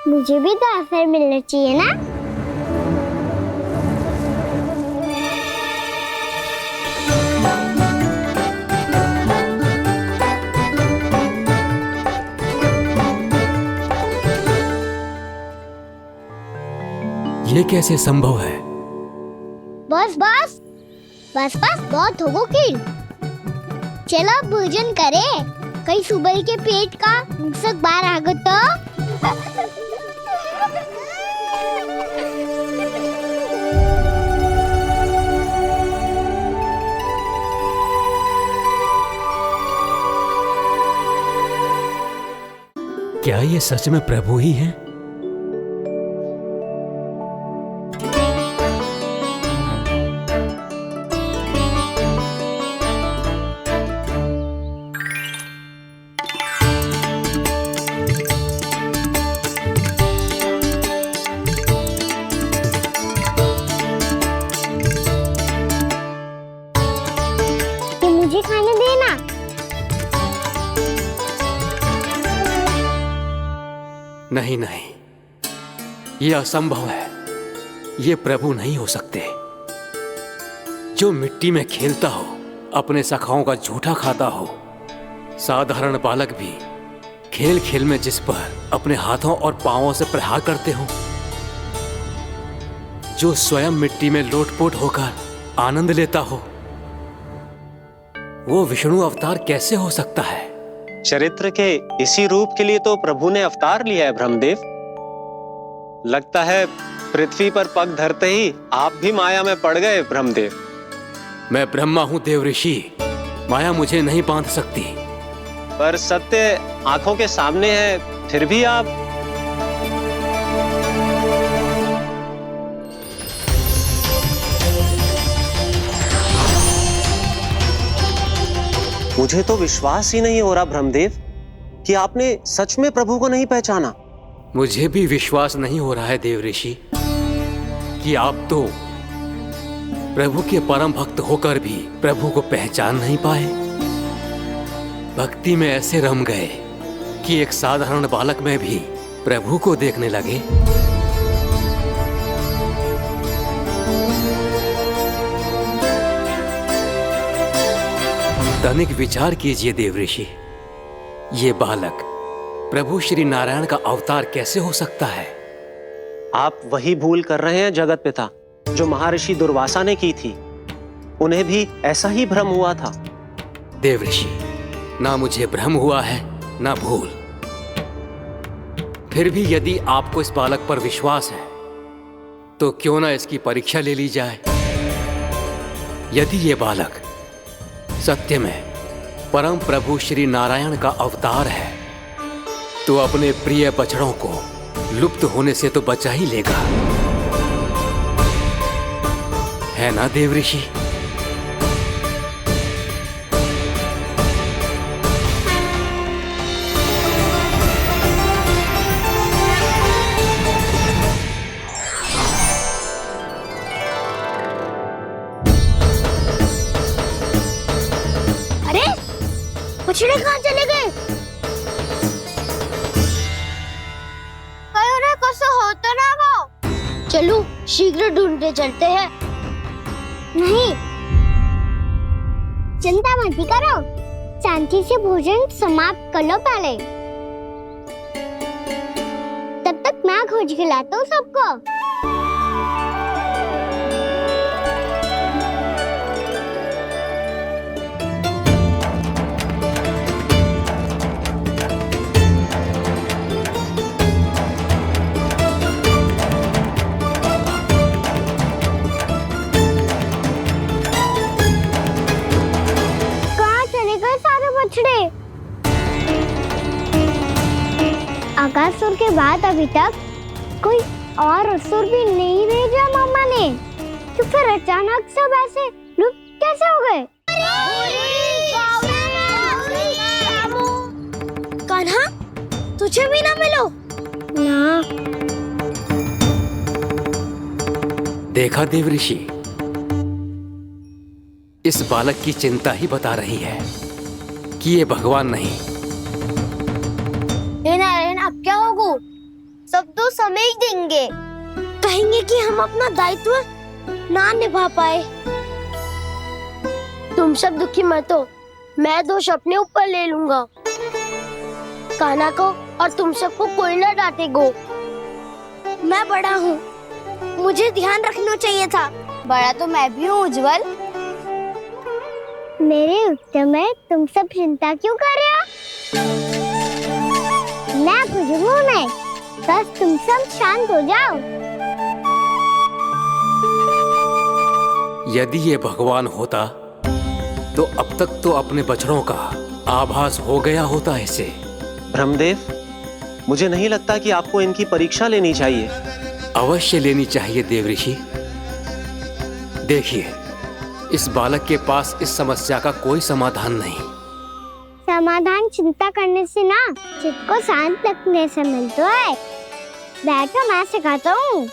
मुझे भी तो अवसर मिलना चाहिए ना। ये कैसे संभव है? बस बस बस बस बहुत हो गई। चलो भोजन करें। कहीं सुबह के पेट का मूषक बाहर आ गया तो। क्या ये सच में प्रभु ही हैं? मुझे खाने देना। नहीं नहीं, ये असंभव है। ये प्रभु नहीं हो सकते। जो मिट्टी में खेलता हो, अपने सखाओं का झूठा खाता हो, साधारण बालक भी खेल खेल में जिस पर अपने हाथों और पांवों से प्रहार करते हो, जो स्वयं मिट्टी में लोटपोट होकर आनंद लेता हो, वो विष्णु अवतार कैसे हो सकता है? चरित्र के इसी रूप के लिए तो प्रभु ने अवतार लिया है ब्रह्मदेव। लगता है पृथ्वी पर पग धरते ही आप भी माया में पड़ गए ब्रह्मदेव। मैं ब्रह्मा हूं देव ऋषि, माया मुझे नहीं बांध सकती। पर सत्य आंखों के सामने है, फिर भी आप। मुझे तो विश्वास ही नहीं हो रहा ब्रह्मदेव कि आपने सच में प्रभु को नहीं पहचाना। मुझे भी विश्वास नहीं हो रहा है देव ऋषि कि आप तो प्रभु के परम भक्त होकर भी प्रभु को पहचान नहीं पाए। भक्ति में ऐसे रम गए कि एक साधारण बालक में भी प्रभु को देखने लगे। तनिक विचार कीजिए देव ऋषि, ये बालक प्रभु श्री नारायण का अवतार कैसे हो सकता है? आप वही भूल कर रहे हैं जगत पिता जो महर्षि दुर्वासा ने की थी। उन्हें भी ऐसा ही भ्रम हुआ था। देव ऋषि, ना मुझे भ्रम हुआ है ना भूल। फिर भी यदि आपको इस बालक पर विश्वास है तो क्यों ना इसकी परीक्षा ले ली जाए। यदि ये बालक सत्य में परम प्रभु श्री नारायण का अवतार है तो अपने प्रिय बछड़ों को लुप्त होने से तो बचा ही लेगा, है ना देवऋषि? बछड़े कहाँ चले गए? कहीं उन्हें कुछ हो तो ना वो? चलो शीघ्र ढूंढते चलते हैं। नहीं, चिंता मत करो, शांति से भोजन समाप्त कर लो पहले। तब तक मैं खोज के लाता हूँ सबको। आकासुर के बाद अभी तक कोई और असुर भी नहीं भेजा मामा ने, तो फिर अचानक सब ऐसे लुप्त कैसे हो गए? कान्हा, तुझे भी ना मिलो ना। देखा देवऋषि, इस बालक की चिंता ही बता रही है कि ये भगवान नहीं। नारायण, अब क्या होगा? सब तो समझ देंगे, कहेंगे कि हम अपना दायित्व ना निभा पाए। तुम सब दुखी मत हो, मैं दोष अपने ऊपर ले लूंगा। कान्हा को और तुम सबको कोई ना डांटेगो। मैं बड़ा हूँ, मुझे ध्यान रखना चाहिए था। बड़ा तो मैं भी हूँ उज्जवल। मेरे उत्तर में तुम सब चिंता क्यों कर रहे हो? मैं कुछ हूँ नहीं, बस तुम सब शांत हो जाओ। यदि ये भगवान होता तो अब तक तो अपने बछड़ों का आभास हो गया होता इसे। ब्रह्मदेव, मुझे नहीं लगता कि आपको इनकी परीक्षा लेनी चाहिए। अवश्य लेनी चाहिए देवऋषि। देखिए, इस बालक के पास इस समस्या का कोई समाधान नहीं। समाधान चिंता करने से ना, चित्त को शांत रखने से मिलता है। बैठो, मैं सिखाता हूँ।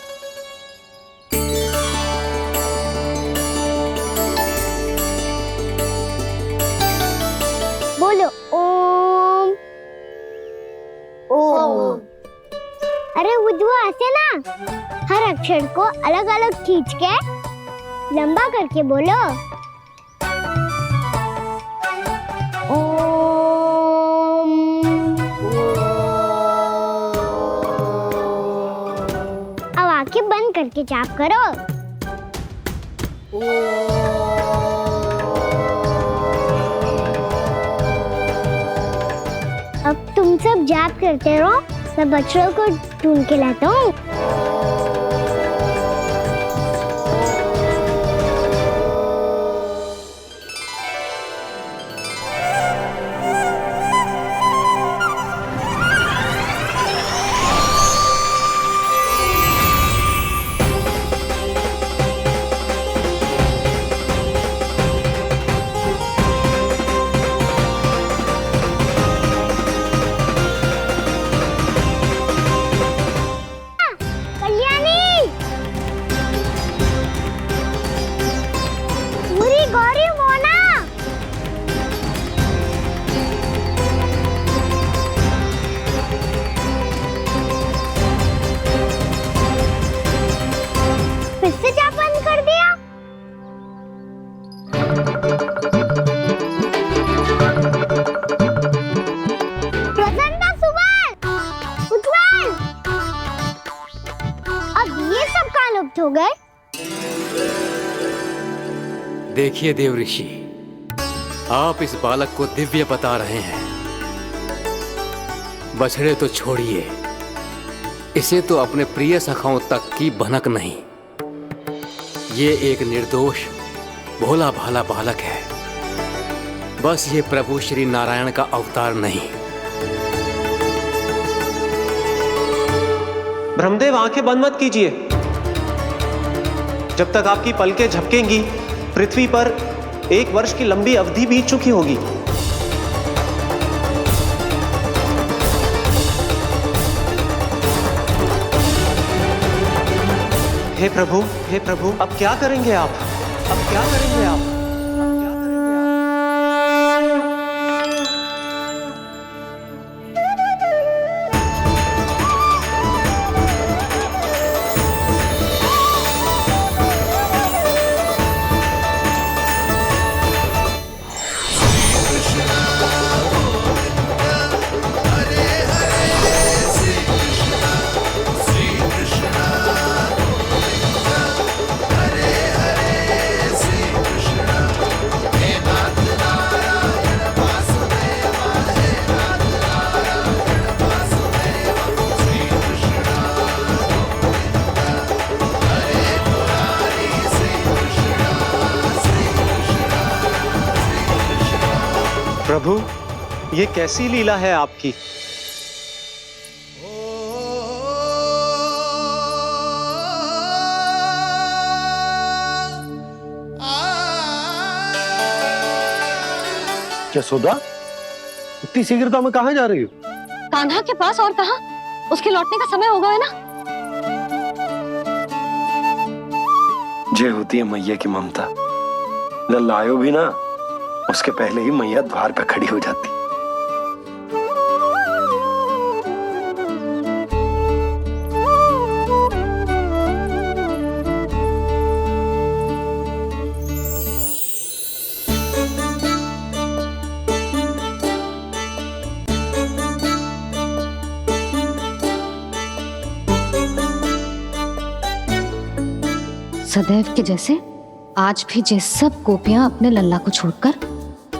बोलो ओम। ओम। अरे उज्जवा, ऐसे ना हर अक्षर को अलग अलग खींच के लंबा करके बोलो। अब आंखें बंद करके जाप करो। अब तुम सब जाप करते रहो, मैं बच्चों को ढूंढ के लाता हूँ। हो गए। देखिए देवऋषि, आप इस बालक को दिव्य बता रहे हैं। बछड़े तो छोड़िए, इसे तो अपने प्रिय सखाओं तक की भनक नहीं। ये एक निर्दोष भोला भाला बालक है, बस ये प्रभु श्री नारायण का अवतार नहीं। ब्रह्मदेव, आंखें बंद मत कीजिए। जब तक आपकी पलकें झपकेंगी, पृथ्वी पर 1 वर्ष की लंबी अवधि बीत चुकी होगी। हे प्रभु, अब क्या करेंगे आप? अब क्या करेंगे आप? प्रभु, ये कैसी लीला है आपकी? यशोदा, इतनी शीघ्रता में कहाँ जा रही हो? कान्हा के पास, और कहाँ? उसके लौटने का समय हो गया है ना। जे होती है मैया की ममता, लल्लायो भी ना, उसके पहले ही मैया द्वार पे खड़ी हो जाती। सदैव के जैसे आज भी जे सब गोपियां अपने लल्ला को छोड़कर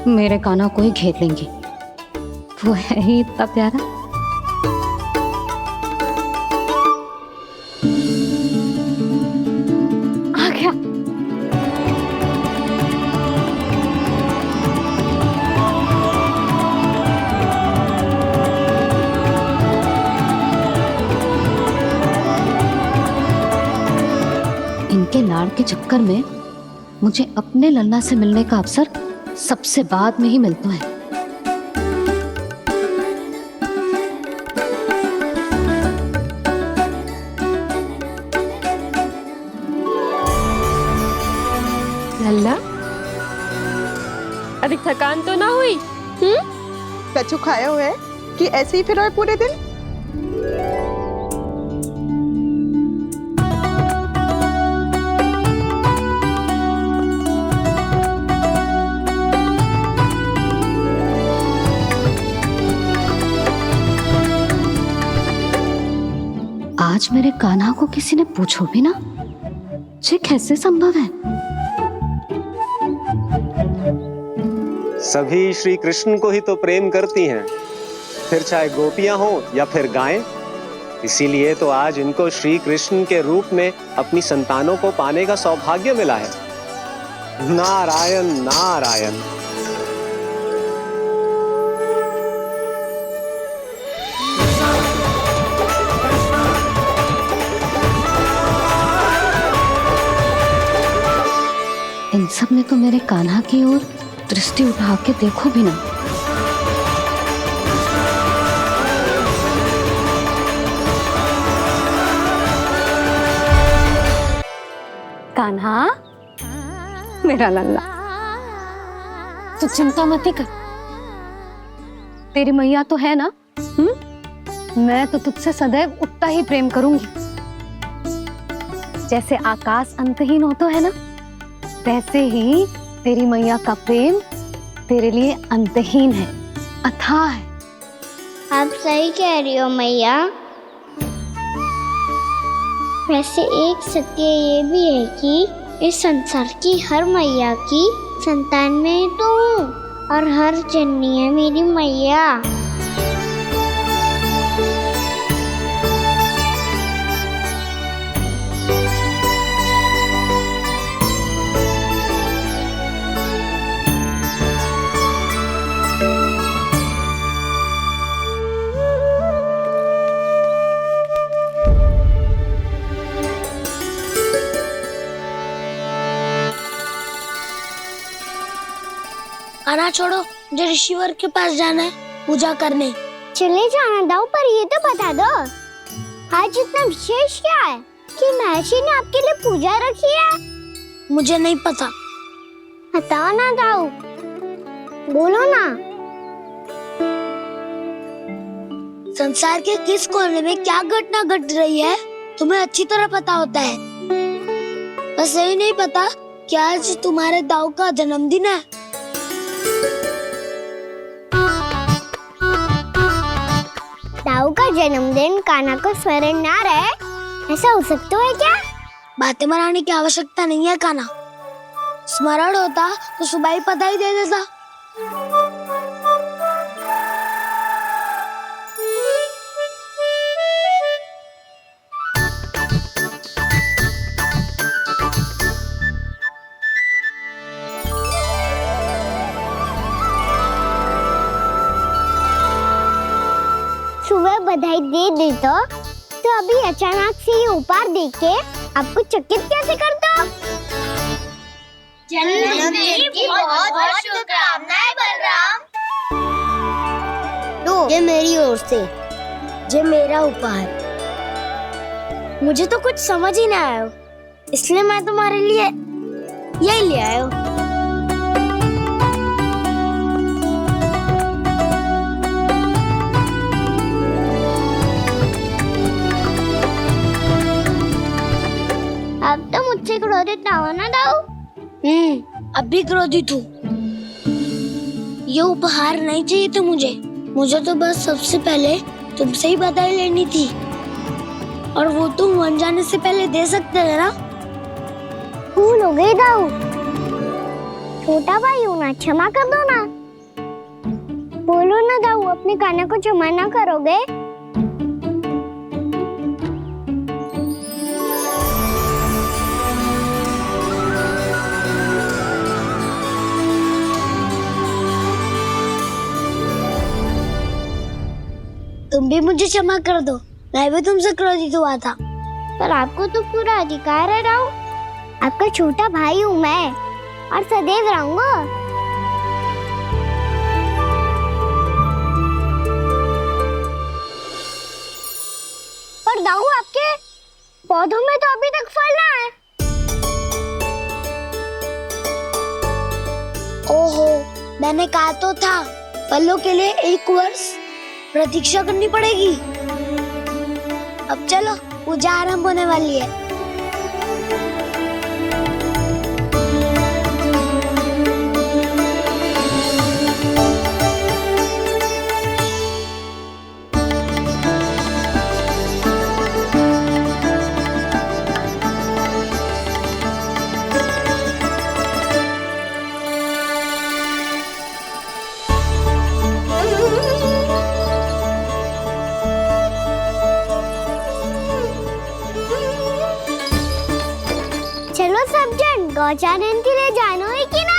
मेरे कान्हा को ही घेर लेंगी। वो है ही इतना प्यारा। आ गया। इनके लाड़ के चक्कर में मुझे अपने लल्ला से मिलने का अवसर सबसे बाद में ही मिलता है। लल्ला, अभी थकान तो ना हुई? कछु खाया हुआ है कि ऐसे ही फिर रहे पूरे दिन? आज मेरे कान्हा को किसी ने पूछो भी ना, ये कैसे संभव है? सभी श्री कृष्ण को ही तो प्रेम करती हैं, फिर चाहे गोपियां हो या फिर गायें। इसीलिए तो आज इनको श्री कृष्ण के रूप में अपनी संतानों को पाने का सौभाग्य मिला है। नारायण नारायण। इन सब ने तो मेरे कान्हा की ओर दृष्टि उठा के देखो भी ना। कान्हा, मेरा लल्ला, तू चिंता मत कर। तेरी मैया तो है ना, मैं तो तुझसे सदैव उतना ही प्रेम करूंगी। जैसे आकाश अंतहीन होता है ना, वैसे ही तेरी मैया का प्रेम तेरे लिए अंतहीन है, अथाह है। आप सही कह रही हो मैया। वैसे एक सत्य ये भी है कि इस संसार की हर मैया की संतान में तो हूँ, और हर जननी है मेरी मैया। कान्हा छोड़ो, मुझे ऋषिवर के पास जाना है पूजा करने। चले जाना दाऊ, पर ये तो बता दो आज इतना विशेष क्या है कि महर्षि ने आपके लिए पूजा रखी है? मुझे नहीं पता। बताओ ना दाऊ, बोलो ना। संसार के किस कोने में क्या घटना घट रही है तुम्हें अच्छी तरह पता होता है। बस यही नहीं पता कि आज तुम्हारे दाऊ का जन्मदिन है। दाऊ का जन्मदिन कान्हा को स्मरण ना रहे, ऐसा हो सकता है क्या? बातें बनाने की आवश्यकता नहीं है कान्हा। स्मरण होता तो सुबह ही पता ही दे देता। सुबह बधाई दे देता तो अभी अचानक से ये उपहार देख के आपको चकित कैसे कर दो? जन्मदिन की बहुत-बहुत शुभकामनाएं बलराम। लो, ये मेरी ओर से, ये मेरा उपहार। मुझे तो कुछ समझ ही ना आया, इसलिए मैं तुम्हारे लिए यही ले आया हूँ। अब तो मुझसे क्रोधित ना हो ना दाऊ। अब भी क्रोधित हूँ। ये उपहार नहीं चाहिए थे मुझे तो बस सबसे पहले तुमसे ही बधाई लेनी थी, और वो तुम वन जाने से पहले दे सकते थे ना। भूल हो गई दाऊ, छोटा भाई हूँ ना, क्षमा कर दो ना। बोलो ना दाऊ, अपने कान्हा को क्षमा ना करोगे? तुम भी मुझे क्षमा कर दो, मैं भी तुमसे क्रोधित हुआ था। पर आपको तो पूरा अधिकार है दाऊ, आपका छोटा भाई हूँ मैं और सदैव रहूंगा। पर दाऊ, आपके पौधों में तो अभी तक फल ना है। ओहो, मैंने कहा तो था फलों के लिए 1 वर्ष प्रतीक्षा करनी पड़ेगी। अब चलो, पूजा आरंभ होने वाली है। चलो सब जन गौचारण के लिए जानो है कि ना?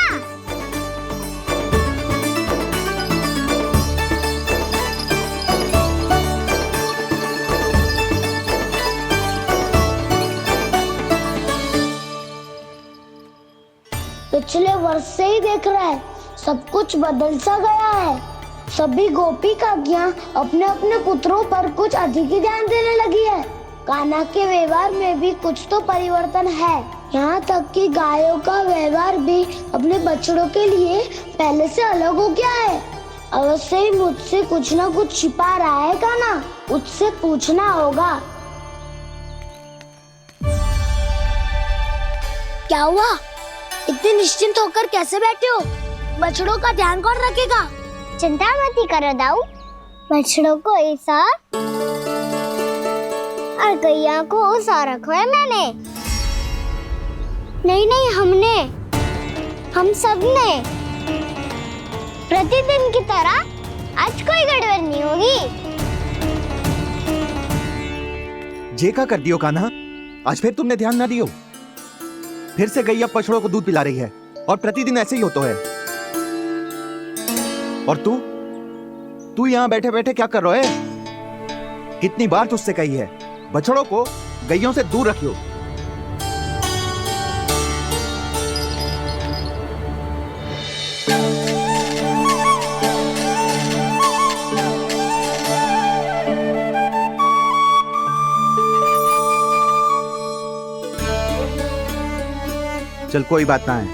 पिछले वर्ष से ही देख रहा है, सब कुछ बदल सा गया है। सभी गोपी काकियां अपने अपने पुत्रों पर कुछ अधिक ही ध्यान देने लगी है। कान्हा के व्यवहार में भी कुछ तो परिवर्तन है। यहाँ तक कि गायों का व्यवहार भी अपने बछड़ों के लिए पहले से अलग हो गया है। अवश्य ही मुझसे कुछ ना कुछ छिपा रहा है कान्हा, उससे पूछना होगा। क्या हुआ? इतने निश्चिंत होकर कैसे बैठे हो? बछड़ों का ध्यान कौन रखेगा? चिंता मत करो दाऊ, बछड़ों को ऐसा और गैया को उसा रखो है मैंने। नहीं, हम सब ने प्रतिदिन की तरह आज कोई गड़बड़ नहीं होगी। जे का कर दियो कान्हा, आज फिर तुमने ध्यान ना दियो। फिर से गैया बछड़ों को दूध पिला रही है और प्रतिदिन ऐसे ही होता है। और तू यहाँ बैठे बैठे क्या कर रहा है? कितनी बार तुझसे कही है बछड़ों को गैयों से दूर रखियो। चल कोई बात ना है,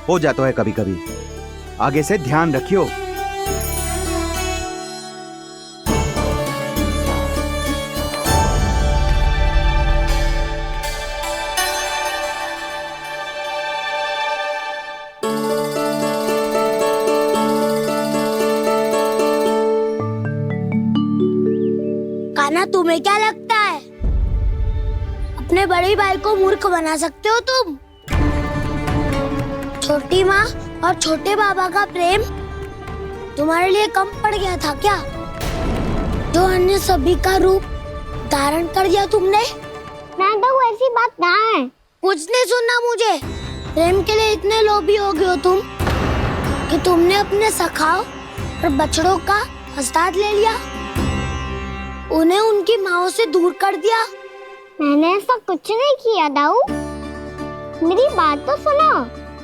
हो जाता है कभी कभी। आगे से ध्यान रखियो। कान्हा, तुम्हें क्या लगता है अपने बड़े भाई को मूर्ख बना सकते हो तुम? छोटी माँ और छोटे बाबा का प्रेम तुम्हारे लिए कम पड़ गया था क्या? जो अन्य सभी का रूप धारण कर दिया तुमने? ना तो ऐसी बात ना है। कुछ नहीं सुनना मुझे। प्रेम के लिए इतने लोभी हो गए हो तुम कि तुमने अपने सखाओ और बछड़ों का हस्ताक्षर ले लिया, उन्हें उनकी माँओं से दूर कर दिया। मैंने ऐसा कुछ नहीं किया दाऊ, मेरी बात तो सुनो।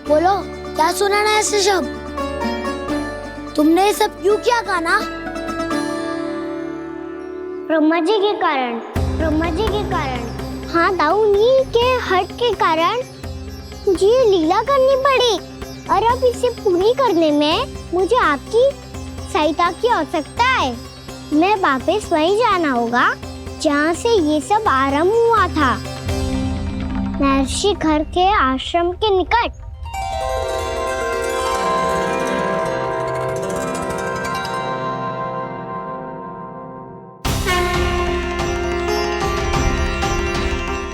बोलो, क्या सुनाना है ऐसे शब्द? तुमने ये सब क्यों किया कान्हा? ब्रह्मा जी के कारण, ब्रह्मा जी के कारण। हाँ दाऊ, नील के हट के कारण मुझे ये लीला करनी पड़ी, और अब इसे पूरी करने में मुझे आपकी सहायता की आवश्यकता है। मैं वापस वहीं जाना होगा जहाँ से ये सब आरंभ हुआ था, महर्षि घर के आश्रम के निकट।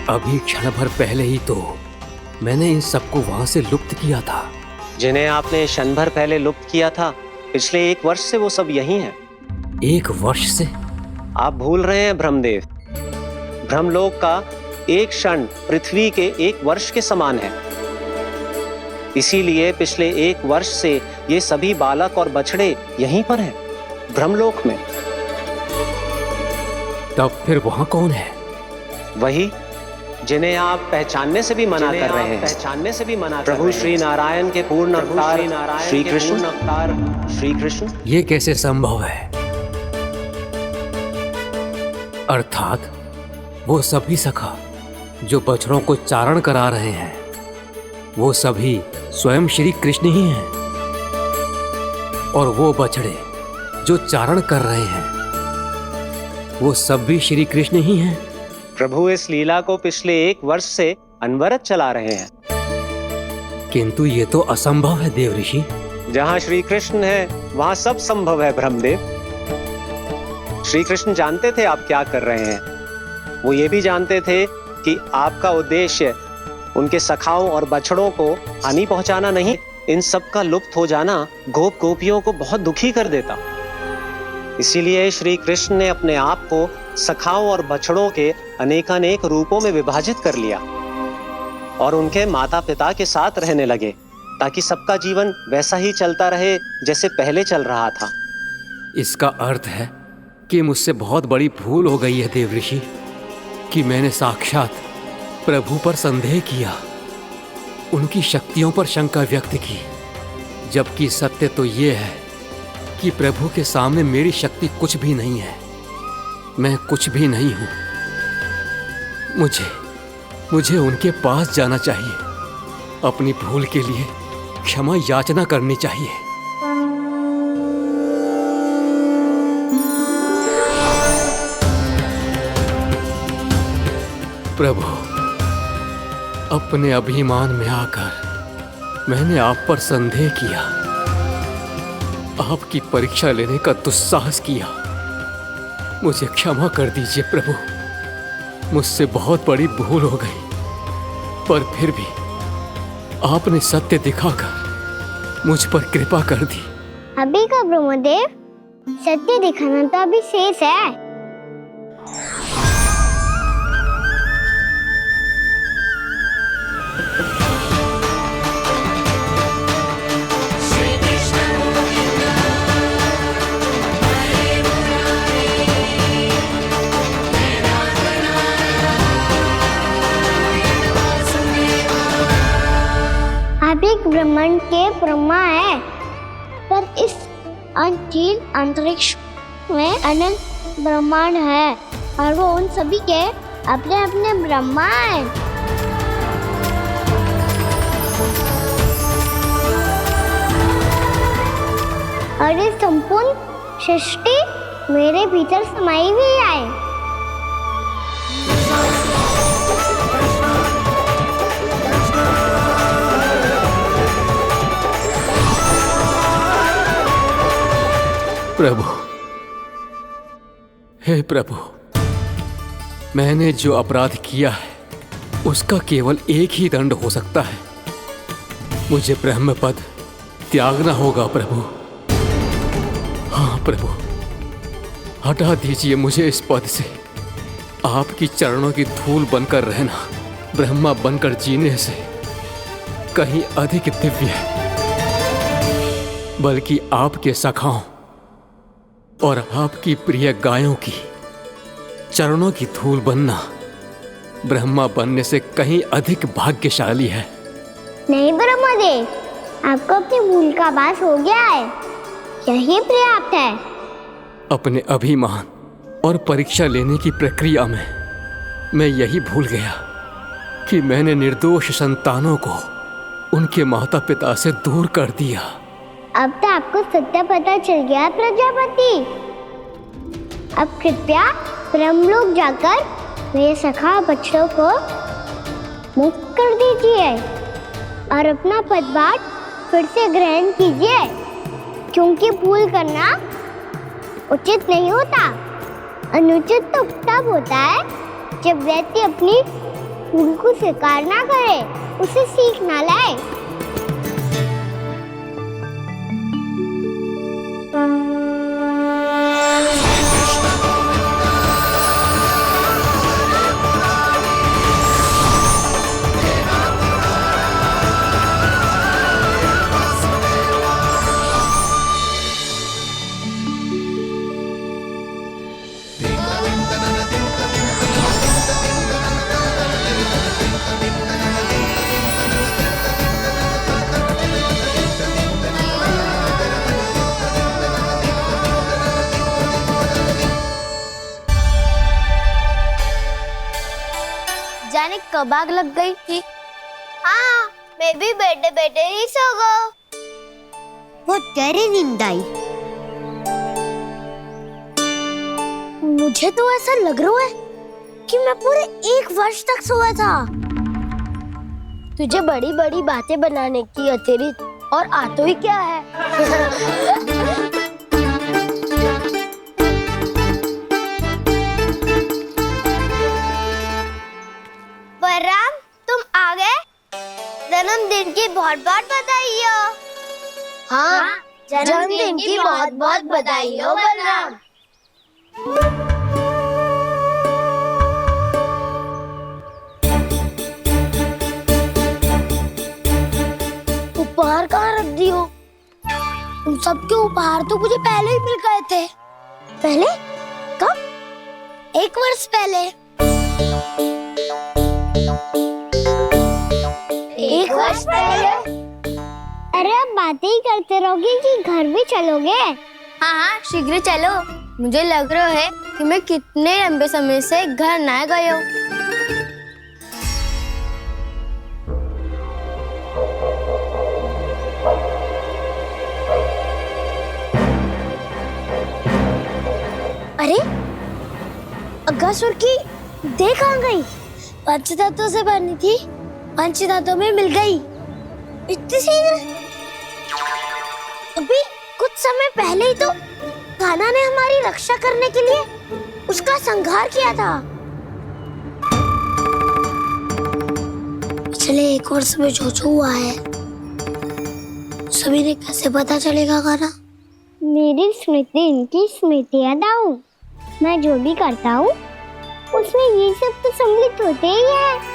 अभी क्षण भर पहले ही तो मैंने इन सबको वहां से लुप्त किया था। जिन्हें आपने क्षण भर पहले लुप्त किया था, पिछले 1 वर्ष से वो सब यही हैं। 1 वर्ष से? आप भूल रहे हैं ब्रह्मदेव। ब्रह्मलोक का एक क्षण पृथ्वी के 1 वर्ष के समान है। इसीलिए पिछले 1 वर्ष से ये सभी बालक और बछड़े यहीं पर हैं, ब्रह्मलोक में। तब फिर वहां कौन है? वही जिन्हें आप पहचानने से भी मना कर रहे हैं, प्रभु श्री नारायण के पूर्ण अवतार श्री कृष्ण। ये कैसे संभव है? अर्थात वो सभी सखा जो बछड़ों को चारण करा रहे हैं, वो सभी स्वयं श्री कृष्ण ही हैं, और वो बछड़े जो चारण कर रहे हैं, वो सब भी श्री कृष्ण ही हैं। प्रभु इस लीला को पिछले 1 वर्ष से अनवरत चला रहे हैं। किंतु ये तो असंभव है देव ऋषि। जहाँ श्री कृष्ण है वहाँ सब संभव है ब्रह्मदेव। श्री कृष्ण जानते थे आप क्या कर रहे हैं। वो ये भी जानते थे कि आपका उद्देश्य उनके सखाओं और बछड़ों को हानि पहुंचाना नहीं, इन सब का लुप्त हो जाना गोप गोपियों को बहुत दुखी कर देता। इसीलिए श्री कृष्ण ने अपने आप को सखाओं और बछड़ों के अनेकानेक रूपों में विभाजित कर लिया और उनके माता पिता के साथ रहने लगे, ताकि सबका जीवन वैसा ही चलता रहे जैसे पहले चल रहा था। इसका अर्थ है कि मुझसे बहुत बड़ी भूल हो गई है देव ऋषि, कि मैंने साक्षात प्रभु पर संदेह किया, उनकी शक्तियों पर शंका व्यक्त की, जबकि सत्य तो ये है कि प्रभु के सामने मेरी शक्ति कुछ भी नहीं है। मैं कुछ भी नहीं हूं। मुझे उनके पास जाना चाहिए, अपनी भूल के लिए क्षमा याचना करनी चाहिए। प्रभु, अपने अभिमान में आकर मैंने आप पर संदेह किया, आपकी परीक्षा लेने का दुस्साहस किया। मुझे क्षमा कर दीजिए प्रभु, मुझसे बहुत बड़ी भूल हो गई, पर फिर भी आपने सत्य दिखाकर मुझ पर कृपा कर दी। अभी का ब्रह्मदेव, सत्य दिखाना तो अभी शेष है। ब्रह्मांड के ब्रह्मा है, पर इस अनंत अंतरिक्ष में अनंत ब्रह्मांड है, और वो उन सभी के अपने अपने ब्रह्मा है। और ये संपूर्ण सृष्टि मेरे भीतर समाई हुई है। प्रभु, हे प्रभु, मैंने जो अपराध किया है उसका केवल एक ही दंड हो सकता है। मुझे ब्रह्म पद त्यागना होगा प्रभु। हाँ प्रभु, हटा दीजिए मुझे इस पद से। आपकी चरणों की धूल बनकर रहना ब्रह्मा बनकर जीने से कहीं अधिक दिव्य है। बल्कि आपके सखाओं और आपकी प्रिय गायों की चरणों की धूल बनना ब्रह्मा बनने से कहीं अधिक भाग्यशाली है। नहीं ब्रह्मदेव, आपको अपनी भूल का आभास हो गया है, यही पर्याप्त है। अपने अभिमान और परीक्षा लेने की प्रक्रिया में मैं यही भूल गया कि मैंने निर्दोष संतानों को उनके माता पिता से दूर कर दिया। अब तो आपको सत्य पता चल गया प्रजापति। अब कृपया ब्रह्मलोक जाकर मेरे सखा बच्चों को मुक्त कर दीजिए और अपना पदभार फिर से ग्रहण कीजिए, क्योंकि भूल करना उचित नहीं होता। अनुचित तो तब होता है जब व्यक्ति अपनी भूल को स्वीकार ना करे, उसे सीख ना लाए। जाने कब आग लग गई थी। हाँ, मैं भी बैठे बैठे ही सो गया। बहुत गहरी नींद आई। मुझे तो ऐसा लग रहा है कि मैं पूरे 1 वर्ष तक सोया था। तुझे बड़ी बड़ी बातें बनाने की अतिरिक्त और आता ही क्या है। बलराम, तुम आ गए? जन्मदिन की बहुत बहुत बधाई हो। हाँ, जन्मदिन की बहुत बहुत बधाई हो बलराम। उपहार कहाँ रख दी हो? तुम सबके उपहार तो मुझे पहले ही मिल गए थे। पहले? कब? 1 वर्ष पहले। 1 वर्ष पहले? अरे अब बातें ही करते रहोगे कि घर भी चलोगे? हाँ हाँ, शीघ्र चलो। मुझे लग रहा है कि मैं कितने लंबे समय से घर ना गए हूँ। अरे, अगासुर की देह कहाँ गई? पंचतत्वों से बनी थी, पंचतत्वों में मिल गई। इतनी शीघ्र? अभी कुछ समय पहले ही तो कान्हा ने हमारी रक्षा करने के लिए उसका संहार किया था। पिछले 1 वर्ष में जो जो हुआ है सभी ने कैसे पता चलेगा कान्हा? मेरी स्मृति इनकी स्मृति यादाऊं। मैं जो भी करता हूँ उसमें ये सब तो सम्मिलित होते ही है।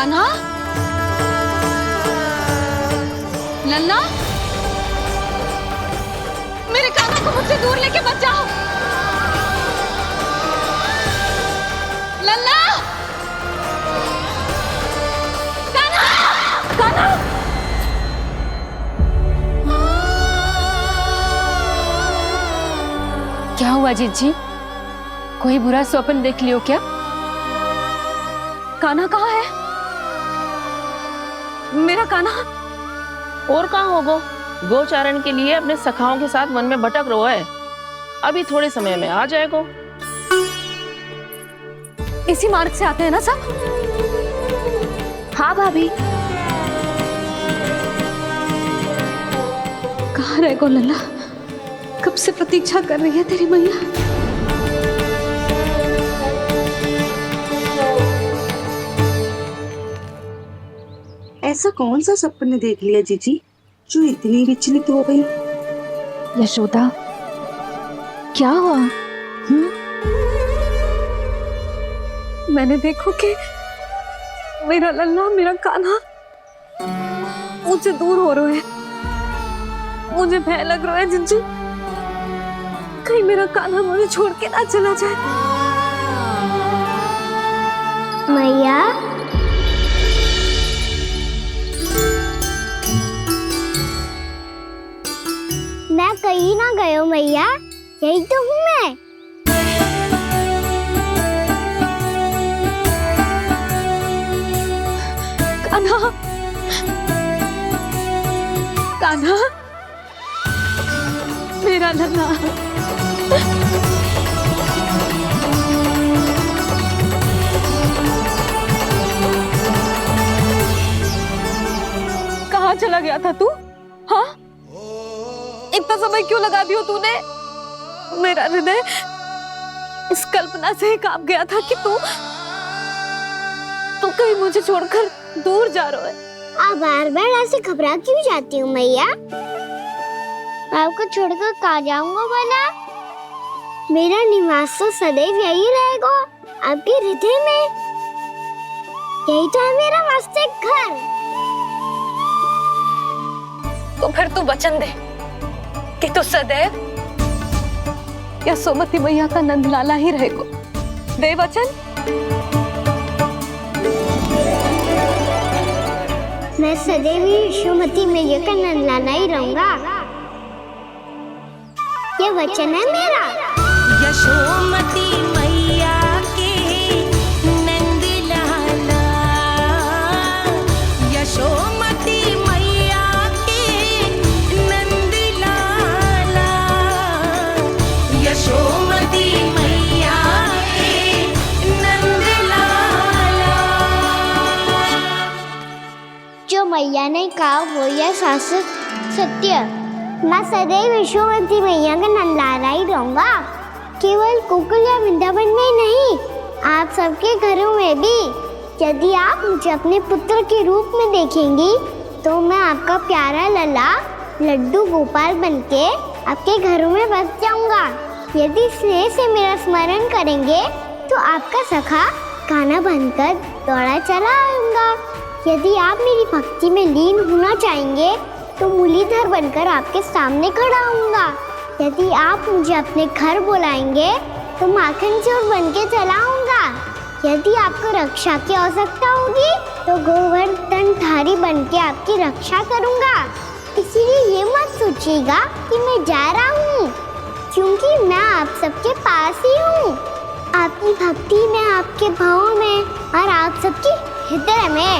कान्हा, लल्ला, मेरे कान्हा को मुझसे दूर लेके मत जाओ। लल्ला, कान्हा, कान्हा। क्या हुआ जीजी? कोई बुरा स्वप्न देख लियो क्या? कान्हा कहाँ है? मेरा कान्हा? और कहाँ होगो? गोचारण के लिए अपने सखाओं के साथ वन में भटक रहा है। अभी थोड़े समय में आ जाएगा। इसी मार्ग से आते हैं ना सब? हाँ भाभी। कहाँ रह गो लल्ला? कब से प्रतीक्षा कर रही है तेरी मैया। ऐसा कौन सा सपने देख लिया जीजी जो इतनी विचलित हो गई? यशोदा, क्या हुआ? मैंने देखो कि मेरा लल्ला, मेरा कान्हा मुझसे दूर हो रहे हैं। मुझे भय लग रहा है जीजी, कहीं मेरा कान्हा मुझे छोड़ के ना चला जाए। मैया, मैं कहीं ना गयो मैया, यही तो हूँ मैं। कान्हा, कान्हा, मेरा लल्ला। कहाँ चला गया था तू? हाँ, इतना समय क्यों लगा दियो तूने? मेरा हृदय इस कल्पना से ही कांप गया था कि तू कहीं मुझे छोड़कर दूर जा रहा है। आप बार बार ऐसे घबरा क्यों जाती हूँ मैया? आपको छोड़कर कहाँ जाऊंगा भला? मेरा निवास तो सदैव यही रहेगा, आपके हृदय में। यही तो है मेरा वास्तविक घर। तो फिर तू वचन दे कि तू सदैव यशोमती मैया का नंदलाला ही रहेगा। दे वचन। मैं सदैव यशोमती मैया का नंदलाला ही रहूंगा। ये वचन है मेरा। यशोमती मैया के नंदलाला, यशोमती मैया के नंदलाला, यशोमती मैया के नंदलाला। जो मैया ने कहा वो यह शाश्वत सत्य। मैं सदैव यशोमती मैया का नंदलाला ही रहूंगा। केवल गोकुल या वृंदावन में नहीं, आप सबके घरों में भी। यदि आप मुझे अपने पुत्र के रूप में देखेंगी तो मैं आपका प्यारा लल्ला लड्डू गोपाल बनके आपके घरों में बस जाऊंगा। यदि स्नेह से मेरा स्मरण करेंगे तो आपका सखा गाना बनकर दौड़ा चला आऊंगा। यदि आप मेरी भक्ति में लीन होना चाहेंगे तो मुरलीधर बनकर आपके सामने खड़ा होऊंगा। यदि आप मुझे अपने घर बुलाएंगे तो माखन चोर बनके चला आऊंगा। यदि आपको रक्षा की आवश्यकता होगी तो गोवर्धनधारी बनके आपकी रक्षा करूंगा। इसीलिए ये मत सोचिएगा कि मैं जा रहा हूँ, क्योंकि मैं आप सबके पास ही हूँ, आपकी भक्ति में, आपके भाव में और आप सबके हृदय में।